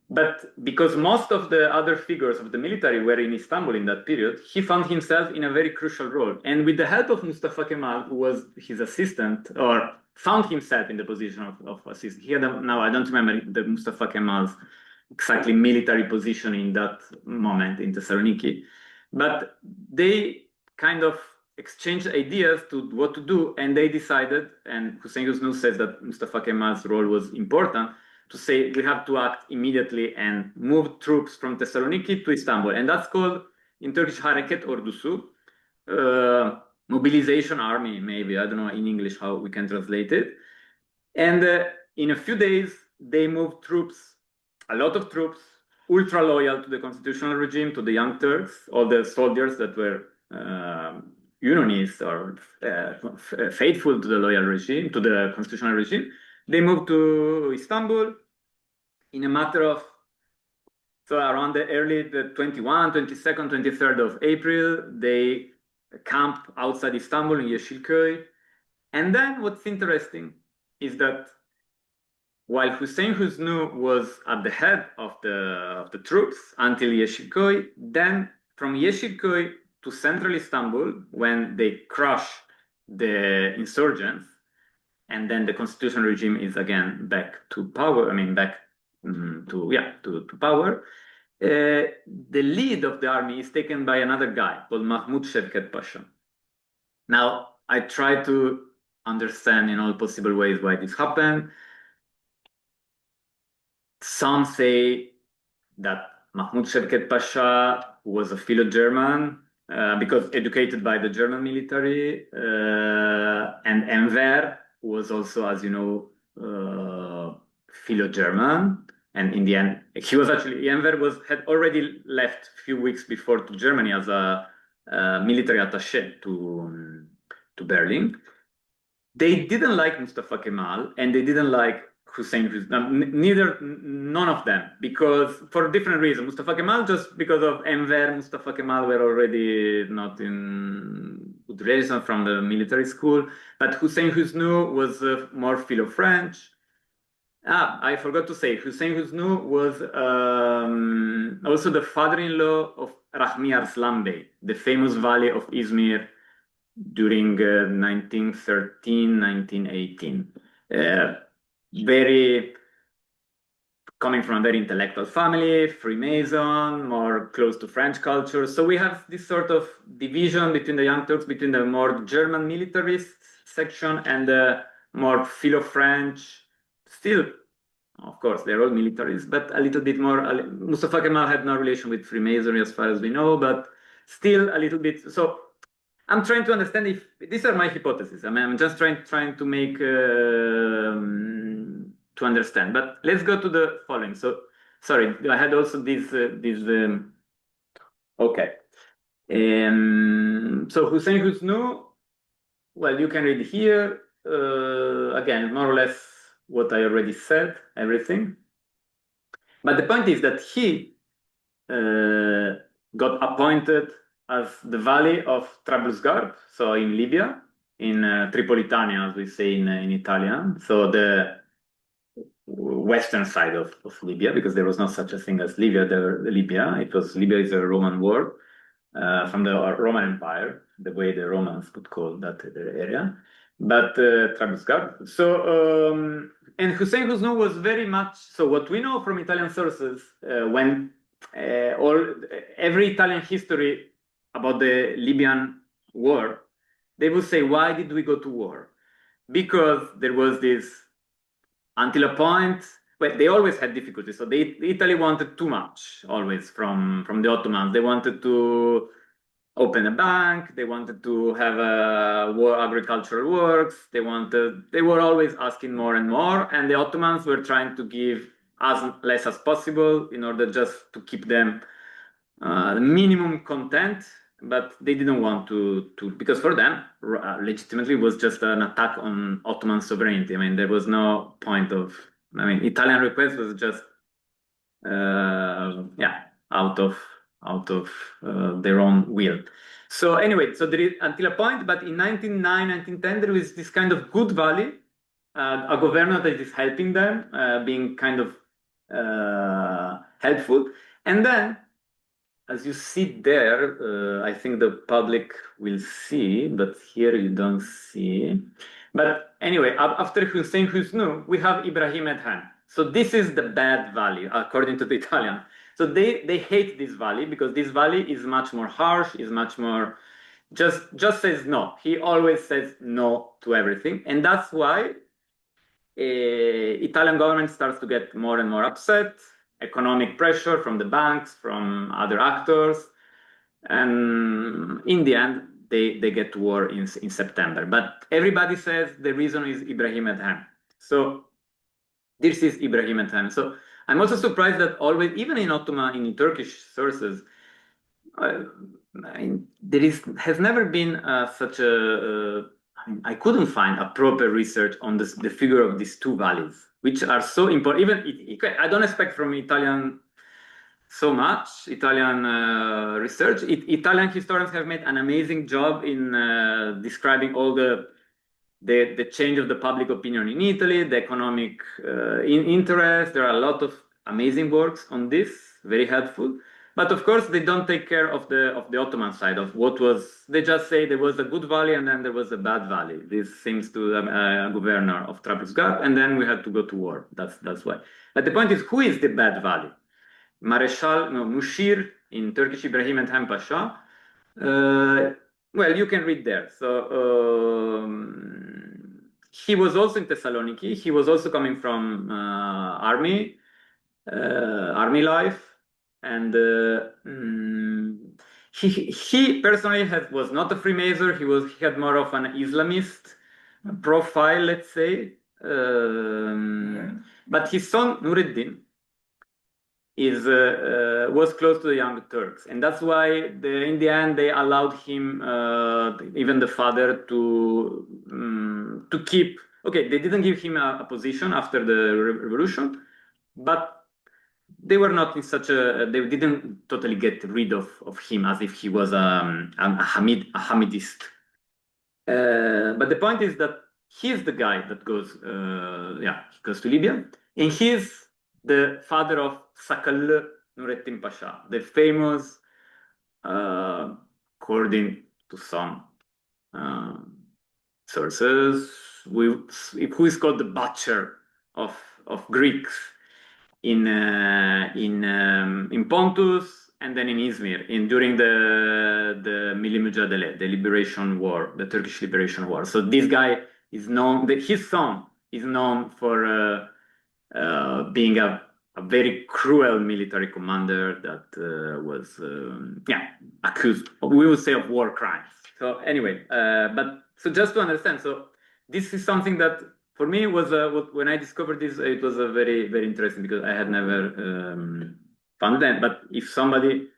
But because most of the other figures of the military were in Istanbul in that period, he found himself in a very crucial role. And with the help of Mustafa Kemal, who was his assistant, or found himself in the position of assistant. He had now I don't remember the Mustafa Kemal's exactly military position in that moment in Thessaloniki, but they kind of exchanged ideas to what to do, and they decided, and Hussein Husnu says that Mustafa Kemal's role was important, to say we have to act immediately and move troops from Thessaloniki to Istanbul. And that's called in Turkish Hareket Ordusu, mobilization army, maybe. I don't know in English how we can translate it. And in a few days, they moved troops, a lot of troops, ultra loyal to the constitutional regime, to the Young Turks, all the soldiers that were Unionists or faithful to the loyal regime, to the constitutional regime. They moved to Istanbul in a matter of, so around the 21, 22nd, 23rd of April, they camp outside Istanbul in Yeşilköy. And then what's interesting is that while Hussein Husnu was at the head of the troops until Yeşilköy, then from Yeşilköy to central Istanbul, when they crush the insurgents, and then the constitutional regime is again back to power. I mean, back to power. The lead of the army is taken by another guy called Mahmud Şevket Pasha. Now, I try to understand in all possible ways why this happened. Some say that Mahmoud Shevket Pasha was a Philo-German because educated by the German military, and Enver was also, as you know, Philo-German. And in the end, he was actually Enver had already left a few weeks before to Germany as a military attaché to Berlin. They didn't like Mustafa Kemal, and they didn't like Hussein. None of them, because for different reasons. Mustafa Kemal just because of Enver. Mustafa Kemal were already not in good relation from the military school, but Hussein Husnu was more Philo-French. I forgot to say, Hussein Husnu was also the father-in-law of Rahmi Arslan Bey, the famous Vali of Izmir during 1913, 1918. Coming from a very intellectual family, Freemason, more close to French culture. So we have this sort of division between the Young Turks, between the more German militarist section and the more Philo-French. Still, of course, they're all militarists, but a little bit more. Mustafa Kemal had no relation with Freemasonry as far as we know, but still a little bit. So I'm trying to understand if these are my hypotheses. I mean, I'm just trying to make to understand. But let's go to the following. So, sorry, I had also this. Okay. So Hussein Husnu. Well, you can read here again, more or less what I already said, everything. But the point is that he got appointed as the Valley of Trablusgarb, so in Libya, in Tripolitania, as we say in Italian, so the western side of Libya, because there was no such a thing as Libya. Libya is a Roman word from the Roman Empire, the way the Romans would call that area. But Trablusgarb. So and Hussein Husnu was very much so. What we know from Italian sources, when every Italian history about the Libyan war, they would say, why did we go to war? Because there was this, until a point, well, they always had difficulties. So Italy wanted too much, always, from the Ottomans. They wanted to open a bank, they wanted to have agricultural works, they were always asking more and more, and the Ottomans were trying to give as less as possible in order just to keep them the minimum content, but they didn't want to because for them legitimately was just an attack on Ottoman sovereignty. I mean, there was no point of, I mean, Italian request was just out of their own will. So anyway, so there is until a point, but in 1909, 1910, there is this kind of good valley, a governor that is helping them, being kind of helpful. And then, as you see there, I think the public will see, but here you don't see. But anyway, after Hussein Husnu, we have Ibrahim Adhan. So this is the bad valley, according to the Italian. So they hate this valley because this valley is much more harsh, is much more just says no. He always says no to everything, and that's why Italian government starts to get more and more upset. Economic pressure from the banks, from other actors, and in the end, they get to war in September. But everybody says the reason is Ibrahim Adhan. So this is Ibrahim Adhan. So I'm also surprised that always, even in Ottoman, in Turkish sources, there has never been such a. I couldn't find a proper research on the figure of these two valleys, which are so important. Even I don't expect from Italian so much Italian research. Italian historians have made an amazing job in describing all the change of the public opinion in Italy, the economic interest. There are a lot of amazing works on this, very helpful. But of course, they don't take care of the Ottoman side of what was. They just say there was a good valley and then there was a bad valley. This seems to a governor of Trablusgarp, and then we had to go to war. That's why. But the point is, who is the bad valley? Mushir, in Turkish, Ibrahim Adhan Pasha. Well, you can read there. So he was also in Thessaloniki. He was also coming from army life. and he personally was not a Freemason. He had more of an Islamist profile, let's say. But his son Nureddin was close to the Young Turks, and that's why in the end they allowed him, even the father, to keep. Okay, they didn't give him a position after the revolution, but they were not in such a. They didn't totally get rid of him as if he was a Hamidist. But the point is that he's the guy that goes, he goes to Libya, and he's the father of Sakallı Nurettin Pasha, the famous, according to some sources, who is called the butcher of Greeks in Pontus and then in Izmir during the Milli Mücadele, the liberation war, the Turkish liberation war. So this guy is known. His son is known for being a very cruel military commander that was accused, we would say, of war crimes. So anyway, but so just to understand, so this is something that for me was when I discovered this, it was a very, very interesting, because I had never found that. But if somebody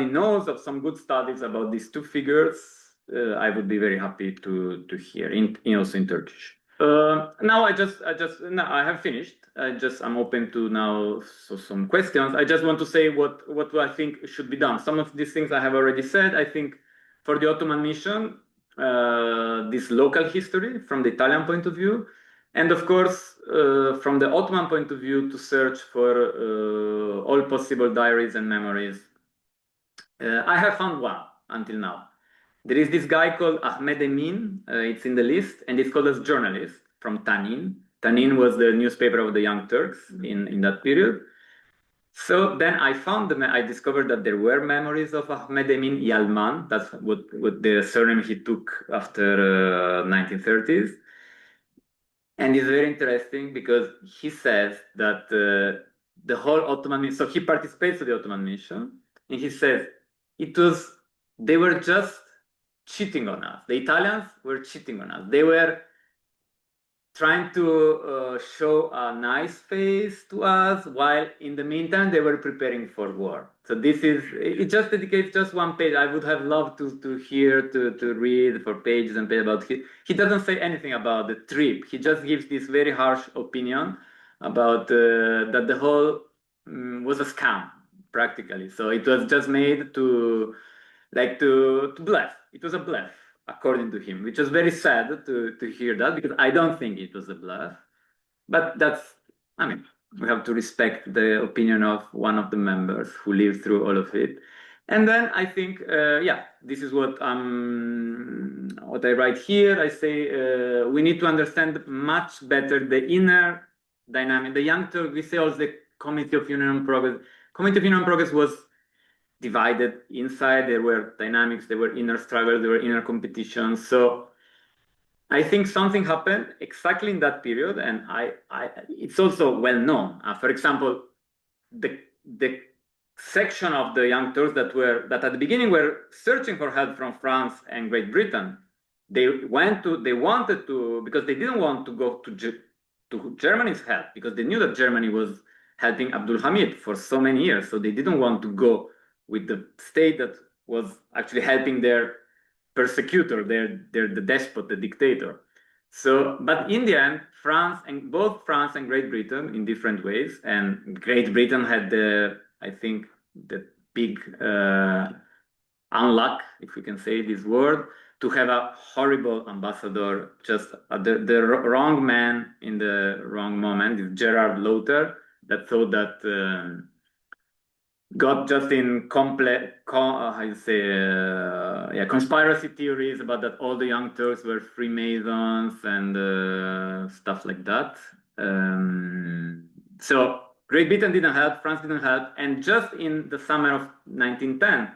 knows of some good studies about these two figures, I would be very happy to hear, also in Turkish. Now I have finished. I'm open to now some questions. I just want to say what I think should be done. Some of these things I have already said. I think for the Ottoman mission, this local history from the Italian point of view, and of course from the Ottoman point of view, to search for all possible diaries and memories. I have found one until now. There is this guy called Ahmed Emin. It's in the list, and it's called as journalist from Tanin. Tanin was the newspaper of the Young Turks in that period. So then I discovered that there were memories of Ahmed Emin Yalman. That's what the surname he took after 1930s. And it's very interesting because he says that the whole Ottoman mission, so he participates in the Ottoman mission, and he says they were just cheating on us. The Italians were cheating on us. They were trying to show a nice face to us, while in the meantime they were preparing for war. So it just dedicates just one page. I would have loved to read for pages and pages about he doesn't say anything about the trip. He just gives this very harsh opinion about that the whole was a scam, practically. So it was just made to bluff. It was a bluff, according to him, which was very sad to hear that, because I don't think it was a bluff. But we have to respect the opinion of one of the members who lived through all of it. And then I think, this is what I write here. I say we need to understand much better the inner dynamic. The Young Turks, we say also the Committee of Union and Progress. Committee of Union and Progress was divided inside. There were dynamics, there were inner struggles, there were inner competitions. So I think something happened exactly in that period, and it's also well known. For example, the section of the Young Turks that at the beginning were searching for help from France and Great Britain, they wanted to, because they didn't want to go to Germany's help, because they knew that Germany was helping Abdul Hamid for so many years. So they didn't want to go with the state that was actually helping their persecutor, the despot, the dictator. So, but in the end, both France and Great Britain, in different ways, and Great Britain had the big unluck, if we can say this word, to have a horrible ambassador, just the wrong man in the wrong moment, Gerard Lauter, that thought that got just in conspiracy theories about that all the Young Turks were Freemasons and stuff like that. So Great Britain didn't help, France didn't help, and just in the summer of 1910,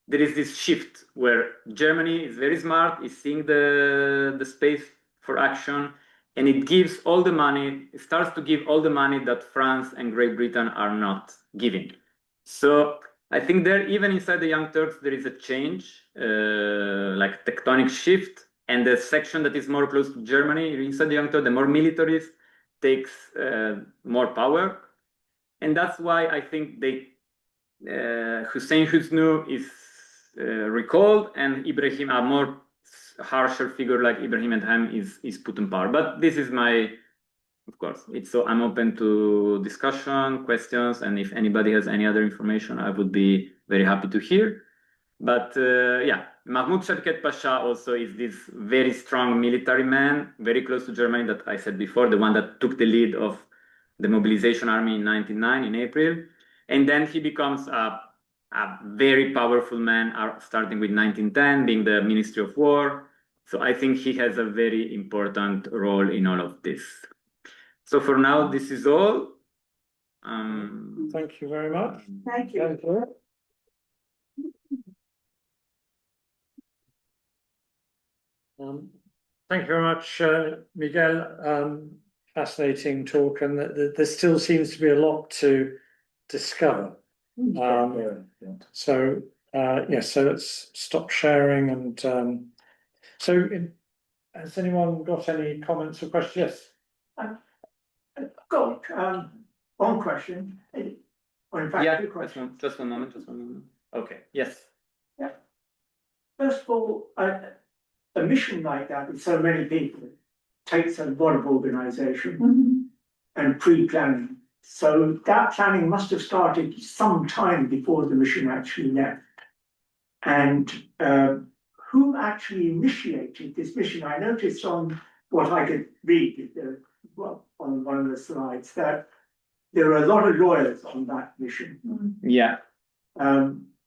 there is this shift where Germany is very smart, is seeing the space for action, and it gives all the money, it starts to give all the money that France and Great Britain are not giving. So I think there, even inside the Young Turks, there is a change, like tectonic shift, and the section that is more close to Germany, inside the Young Turks, the more militarist, takes more power. And that's why I think Hussein Husnu is recalled, and Ibrahim, a more harsher figure like Ibrahim Adham, is put in power. But this is my, of course, I'm open to discussion, questions, and if anybody has any other information, I would be very happy to hear. But yeah, Mahmoud Shavket Pasha also is this very strong military man, very close to Germany that I said before, the one that took the lead of the mobilization army in 1999 in April. And then he becomes a very powerful man, starting with 1910, being the Ministry of War. So I think he has a very important role in all of this. So for now, this is all. Thank you very much. Thank you. Thank you very much, Miguel. Fascinating talk, and there still seems to be a lot to discover. So yes, so let's stop sharing. And has anyone got any comments or questions? Yes. I've got one question. Or in fact, Yeah, two questions. just one moment. Okay, yes. Yeah. First of all, a mission like that with so many people takes a lot of organization and pre-planning. So that planning must have started some time before the mission actually left. And who actually initiated this mission? I noticed on what I could read on one of the slides that there are a lot of lawyers on that mission. Yeah.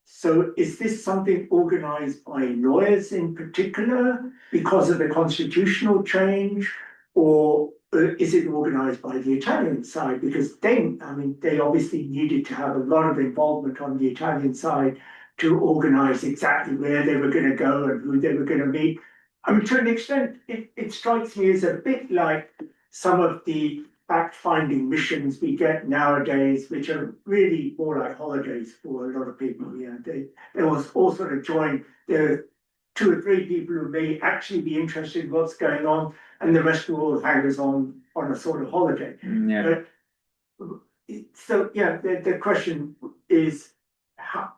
So is this something organized by lawyers in particular because of the constitutional change, or is it organized by the Italian side? Because they obviously needed to have a lot of involvement on the Italian side to organize exactly where they were going to go and who they were going to meet. I mean, to an extent, it strikes me as a bit like some of the fact-finding missions we get nowadays, which are really more like holidays for a lot of people. Yeah, they was all sort of join. There are 2 or 3 people who may actually be interested in what's going on, and the rest are all hangers on a sort of holiday. Yeah. So yeah, the question is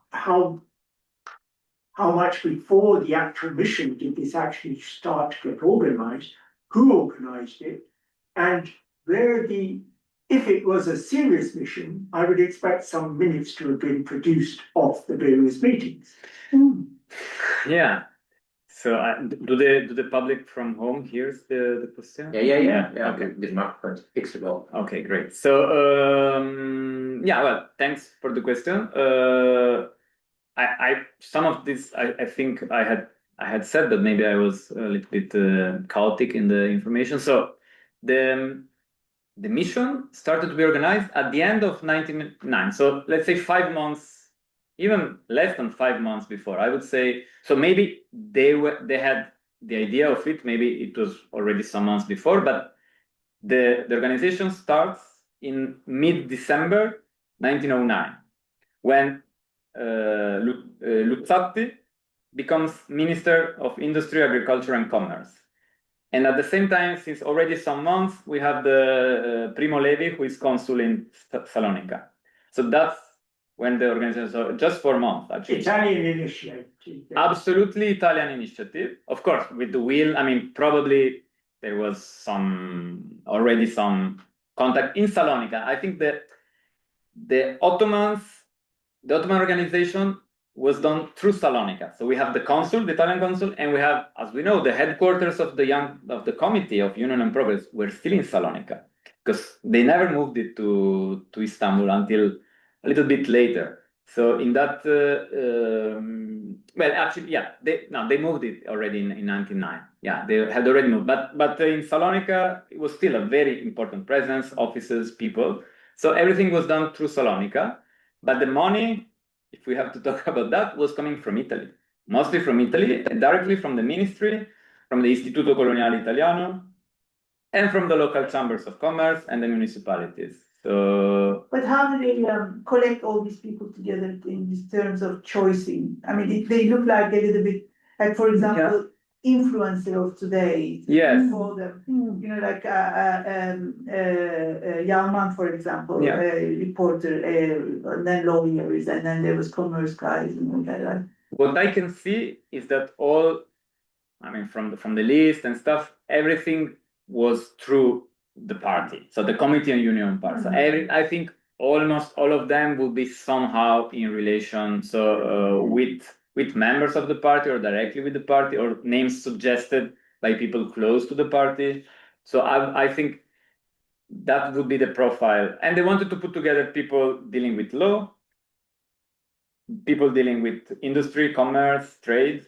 how much before the actual mission did this actually start to get organized? Who organized it? And if it was a serious mission, I would expect some minutes to have been produced of the various meetings. Yeah. So do the public from home hears the question? Yeah. Okay. This microphone fixed well. Okay, great. So yeah, well, thanks for the question. Some of this I think I had said that maybe I was a little bit chaotic in the information. So the mission started to be organized at the end of 1999. So let's say 5 months, even less than 5 months before, I would say. So maybe they had the idea of it. Maybe it was already some months before, but the organization starts in mid-December 1909, when Luzzatti becomes Minister of Industry, Agriculture and Commerce. And at the same time, since already some months, we have the Primo Levi, who is consul in Salonika. So that's when the organization, so just for a month, actually. Italian initiative. Absolutely Italian initiative. Of course, with the will, I mean, probably there was already some contact in Salonika. I think that the Ottoman organization was done through Salonika. So we have the consul, the Italian consul, and we have, as we know, the headquarters of the Committee of Union and Progress were still in Salonika, because they never moved it to Istanbul until a little bit later. So in that, well, actually, yeah, they moved it already in 1999. Yeah, they had already moved, but in Salonika it was still a very important presence, offices, people. So everything was done through Salonika, but the money, if we have to talk about that, was coming from Italy, mostly from Italy, directly from the ministry, from the Istituto Coloniale Italiano, and from the local chambers of commerce and the municipalities. So But how do they collect all these people together in these terms of choosing? I mean, they look like a little bit, like for example, influencer of today. Yes. For them, you know, like Yalman, for example, Yeah. a reporter, and then lawyers, and then there was commerce guys and all that. Like. What I can see is that all, I mean, from the list and stuff, everything was through the party. So the committee and union part. So I think almost all of them will be somehow in relation. So with members of the party or directly with the party or names suggested by people close to the party. So I think that would be the profile. And they wanted to put together people dealing with law, people dealing with industry, commerce, trade,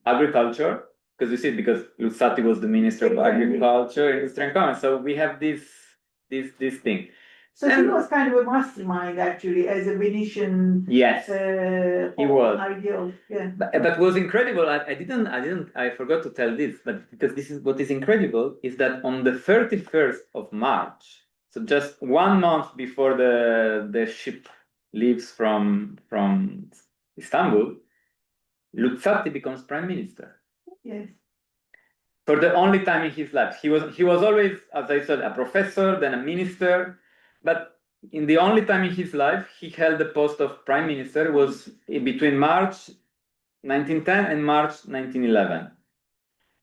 agriculture. Because you see, because Luzzatti was the Minister of Agriculture, Industry and Commerce. So we have this thing. So he was kind of a mastermind, actually, as a Venetian. Yes, he was. Ideal, yeah. But was incredible. I forgot to tell this, but because this is what is incredible is that on the 31st of March, so just 1 month before the ship leaves from Istanbul, Luzzatti becomes prime minister. Yes. For the only time in his life. He was always, as I said, a professor, then a minister, but in the only time in his life he held the post of prime minister was between March 1910 and March 1911.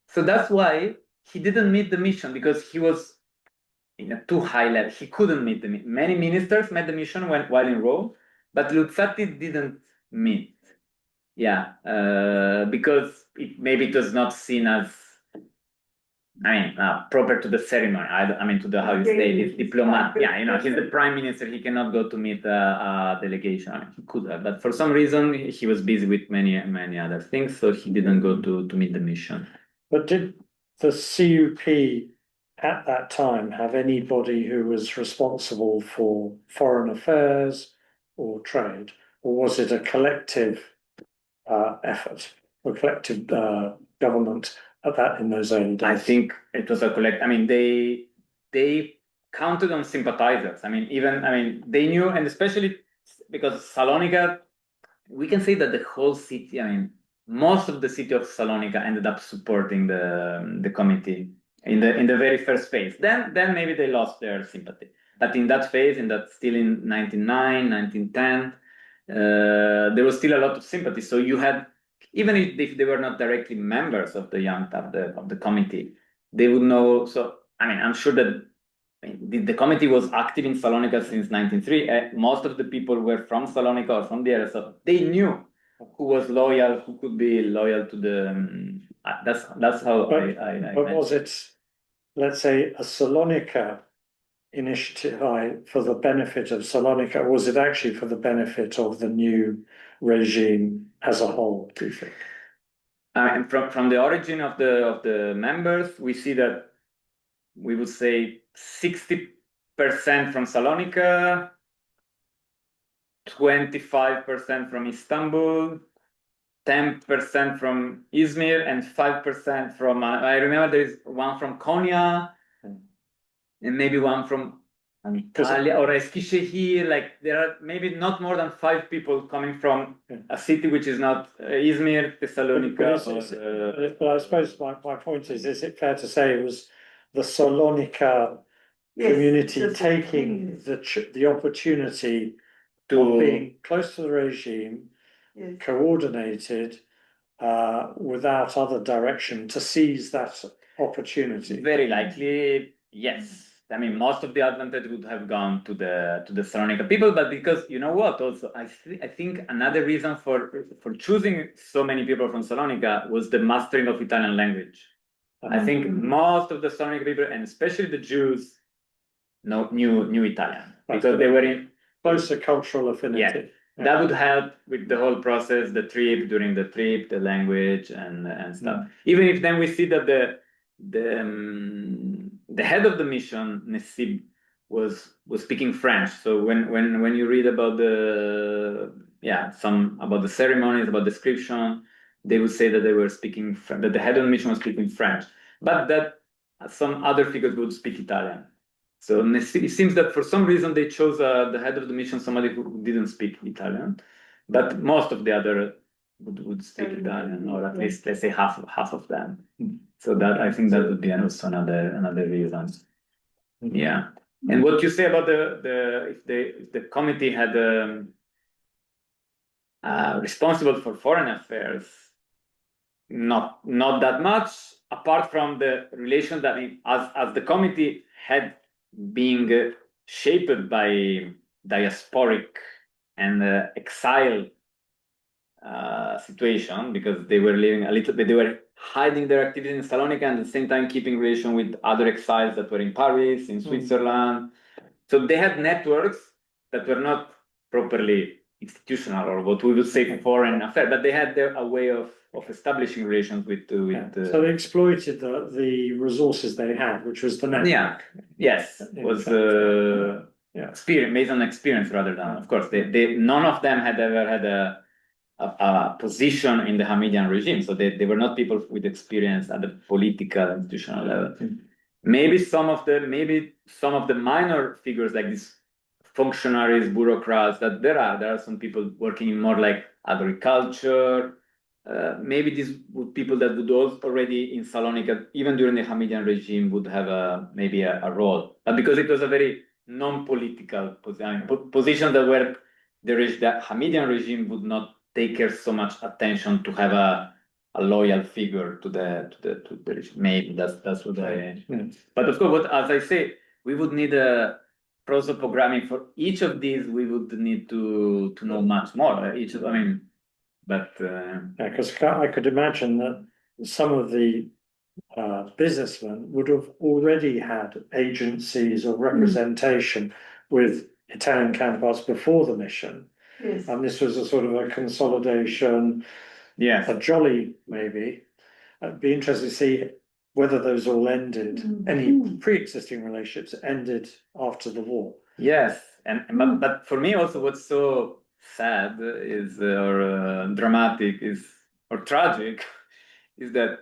So that's why he didn't meet the mission, because he was in a too high level. He couldn't meet the mission. Many ministers met the mission while in Rome, but Luzzatti didn't meet. Yeah, because maybe it was not seen as, proper to the ceremony. I mean, to the, how you say, this diplomat. Yeah, you know, he's the prime minister. He cannot go to meet a delegation. I mean, he could have, but for some reason he was busy with many other things, so he didn't go to meet the mission. But did the CUP at that time have anybody who was responsible for foreign affairs or trade, or was it a collective effort, a collective government in those early days? I think it was a I mean, they counted on sympathizers. I mean, they knew, and especially because Salonika, we can say that the whole city, I mean, most of the city of Salonika ended up supporting the committee in the very first phase. Then maybe they lost their sympathy. But in that phase, still in 1909, 1910, there was still a lot of sympathy. So you had, even if they were not directly members of the young of the committee, they would know. So I mean, I'm sure that the committee was active in Salonika since 1903. Most of the people were from Salonika or from the area, so they knew who was loyal, who could be loyal to the. That's how But was it, let's say, a Salonika initiative for the benefit of Salonika, or was it actually for the benefit of the new regime as a whole, do you think? And from the origin of the members, we see that we would say 60% from Salonika, 25% from Istanbul, 10% from Izmir, and 5% from, I remember there is one from Konya, and maybe one from Antalya or Eskişehir. Like there are maybe not more than 5 people coming from a city which is not Izmir, Thessalonica. But I suppose my point is it fair to say it was the Salonika community taking the opportunity of being close to the regime, coordinated, without other direction, to seize that opportunity? Very likely, yes. I mean, most of the advantage would have gone to the Salonika people, but because you know what, also I think another reason for choosing so many people from Salonika was the mastering of Italian language. I think most of the Salonika people, and especially the Jews, knew Italian because they were in closer cultural affinity. Yeah. That would help with the whole process, during the trip, the language and stuff. Even if then we see that the head of the mission, Nesib, was speaking French. So when you read about about the ceremonies, about description, they would say that they were speaking that the head of the mission was speaking French. But that some other figures would speak Italian. So it seems that for some reason they chose the head of the mission, somebody who didn't speak Italian, but most of the other would speak Italian, or at least let's say half of them. So that I think that would be also another reason. Yeah. And what you say about if the committee had responsible for foreign affairs, not that much, apart from the relation that as the committee had being shaped by diasporic and exile situation, because they were living a little bit, they were hiding their activities in Salonika and at the same time keeping relation with other exiles that were in Paris, in Switzerland. So they had networks that were not properly institutional, or what we would say foreign affairs, but they had a way of establishing relations with so they exploited the resources they had, which was the network. Yeah, yes, was experience, based on experience rather than, of course, they none of them had ever had a position in the Hamidian regime, so they were not people with experience at the political institutional level. Maybe some of the minor figures like these functionaries, bureaucrats, that there are some people working in more like agriculture. Maybe these would people that would also already in Salonika, even during the Hamidian regime, would have maybe a role. But because it was a very non-political position that where the Hamidian regime would not take care so much attention to have a loyal figure to the regime. Maybe that's what I. But of course, as I say, we would need a prosopogramming for each of these. We would need to know much more. But because I could imagine that some of the businessmen would have already had agencies or representation with Italian counterparts before the mission. Yes. And this was a sort of a consolidation, a jolly maybe. I'd be interested to see whether those all ended, any pre-existing relationships ended after the war. Yes, but for me also what's so sad is or dramatic or tragic is that,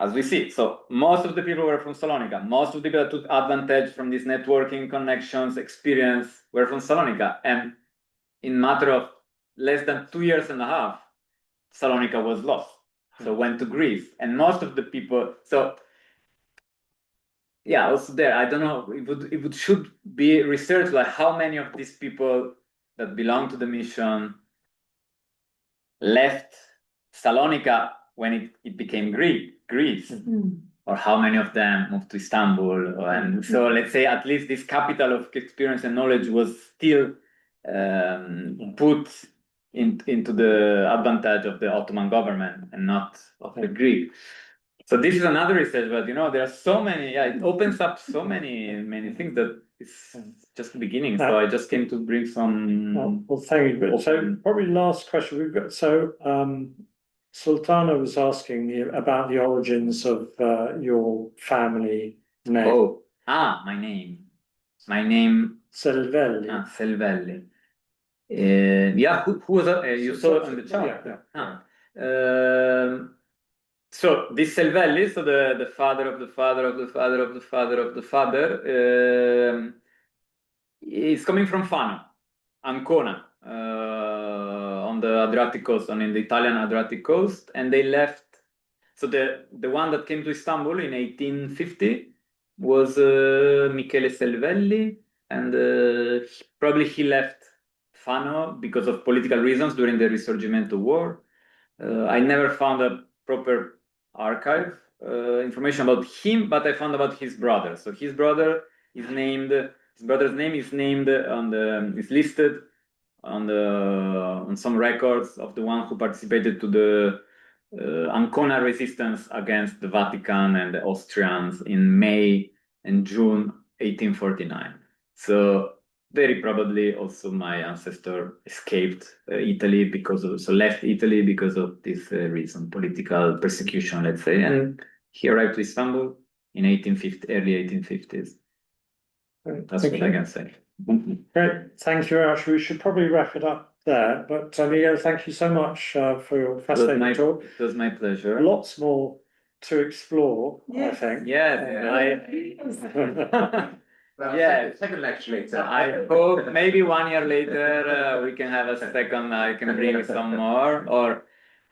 as we see, so most of the people were from Salonika, most of the people that took advantage from these networking connections, experience, were from Salonika, and in matter of less than 2.5 years, Salonika was lost, so went to Greece, and most of the people, so yeah, also there, I don't know, it should be researched like how many of these people that belong to the mission left Salonika when it became Greece, or how many of them moved to Istanbul, and so let's say at least this capital of experience and knowledge was still put into the advantage of the Ottoman government and not of the Greek. So this is another research, but there are so many. Yeah, it opens up so many things that it's just the beginning. So I just came to bring some. Well, thank you. So probably last question we've got. So Sultana was asking me about the origins of your family name. My name. Selvelli. Selvelli. Yeah, who was that? You saw it on the chart. So this Selvelli, so the father of the father of the father of the father of the father, is coming from Fano, Ancona, on the Adriatic coast, in the Italian Adriatic coast, and they left. So the one that came to Istanbul in 1850 was Michele Selvelli, and probably he left Fano because of political reasons during the Risorgimento War. I never found a proper archive information about him, but I found about his brother. So his brother's name is listed on some records of the one who participated to the Ancona resistance against the Vatican and the Austrians in May and June 1849. So very probably also my ancestor escaped Italy left Italy because of this reason, political persecution, let's say, and he arrived to Istanbul in early 1850s. That's what I can say. Great, thank you very much. We should probably wrap it up there, but Miguel, thank you so much for your fascinating talk. It was my pleasure. Lots more to explore, I Yes. think. Yeah, second lecture later. I hope maybe 1 year later we can have a second. I can bring some more, or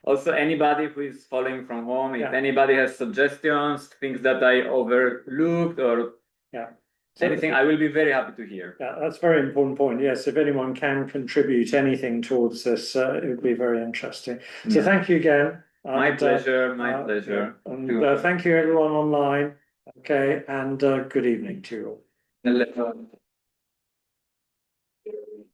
also anybody who is following from home. If anybody has suggestions, things that I overlooked, or anything, I will be very happy to hear. Yeah, that's a very important point. Yes, if anyone can contribute anything towards this, it would be very interesting. So thank you again. My pleasure. My pleasure. And thank you everyone online. Okay, and good evening to you all.